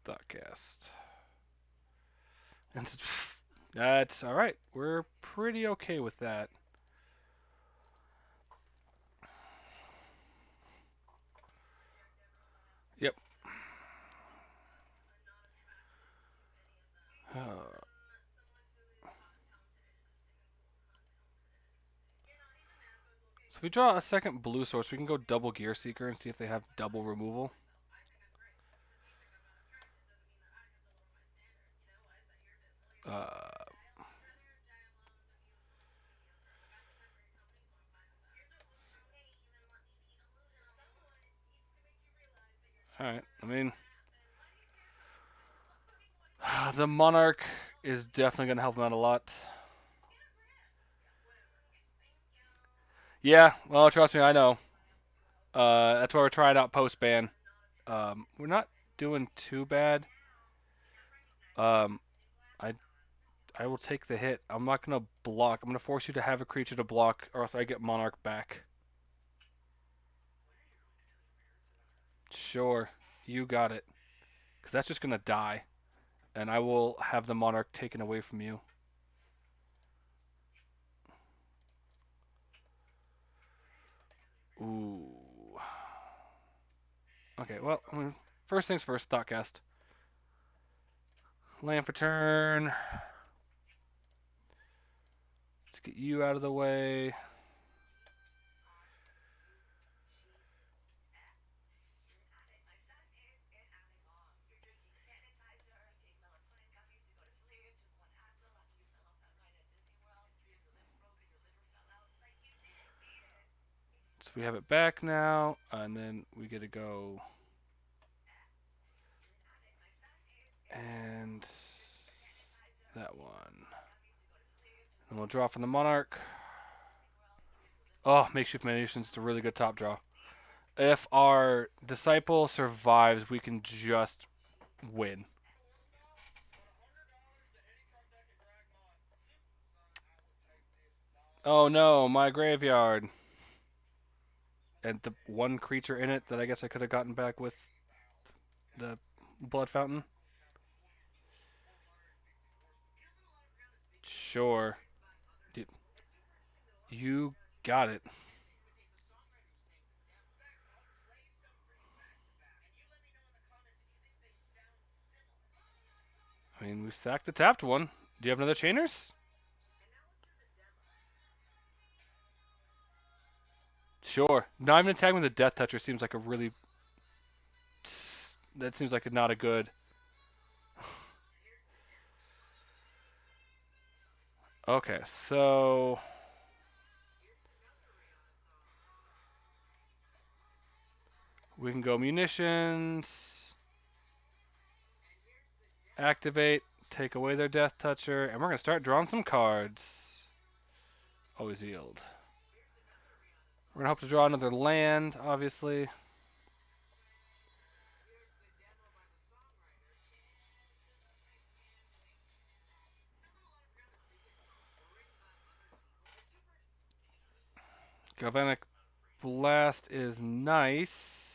Thoughtcast. And that's alright. We're pretty okay with that. Yep. So if we draw a second blue source, we can go double Gear Seeker and see if they have double removal. Alright, I mean, the Monarch is definitely going to help him out a lot. Yeah, well, trust me, I know. That's why we're trying out Post Ban. We're not doing too bad. Um, I will take the hit. I'm not going to block. I'm going to force you to have a creature to block, or else I get Monarch back. Sure, you got it. Because that's just going to die. And I will have the Monarch taken away from you. Ooh. Okay, well, I mean, first things first, Thoughtcast. Land for turn. Let's get you out of the way. So we have it back now, and then we get to go. And that one. And we'll draw from the Monarch. Oh, Makeshift Manations is a really good top draw. If our Disciple survives, we can just win. Oh no, my graveyard. And the one creature in it that I guess I could have gotten back with the Blood Fountain. Sure. Dude, you got it. mean, we sacked the tapped one. Do you have another chainers? Sure. Not even attacking with a Death Toucher seems like a really... That seems like not a good... Okay, so... We can go munitions, activate, take away their Death Toucher, and we're going to start drawing some cards. Always yield. We're going to hope to draw another land, obviously. Galvanic Blast is nice.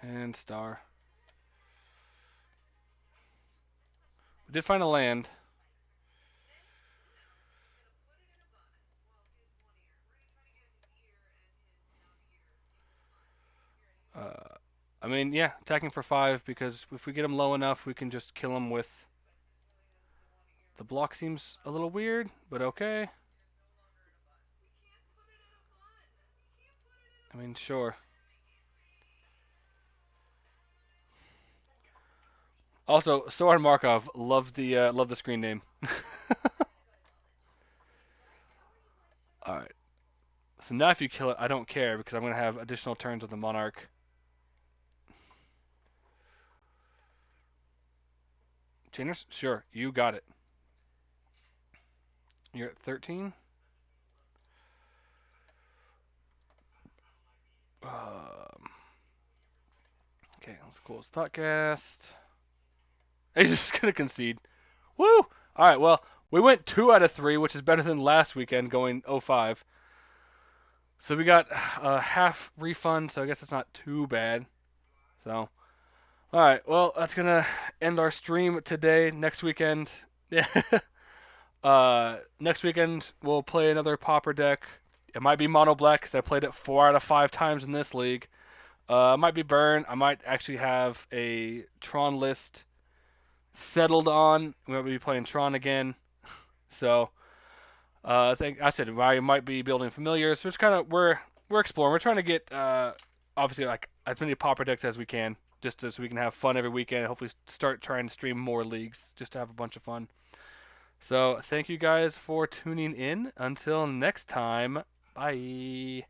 And star. We did find a land. I mean, yeah, attacking for 5 because if we get him low enough, we can just kill him with... The block seems a little weird, but okay. I mean, sure. Also, Soren Markov, love the screen name. All right. So now if you kill it, I don't care because I'm going to have additional turns with the Monarch. Chainers? Sure, you got it. You're at 13? Okay, let's close Thoughtcast. He's just going to concede. Woo! Alright, well, we went 2 out of 3, which is better than last weekend going 0-5. So we got a half refund, so I guess it's not too bad. So, alright, well, that's going to end our stream today. Next weekend, next weekend we'll play another Pauper deck. It might be mono black because I played it 4 out of 5 times in this league. It might be burn. I might actually have a Tron list settled on. We might be playing Tron again. So I think I said I might be building familiars. So it's kind of we're exploring. We're trying to get obviously like as many Pauper decks as we can, just so we can have fun every weekend. And hopefully start trying to stream more leagues just to have a bunch of fun. So thank you guys for tuning in. Until next time, bye.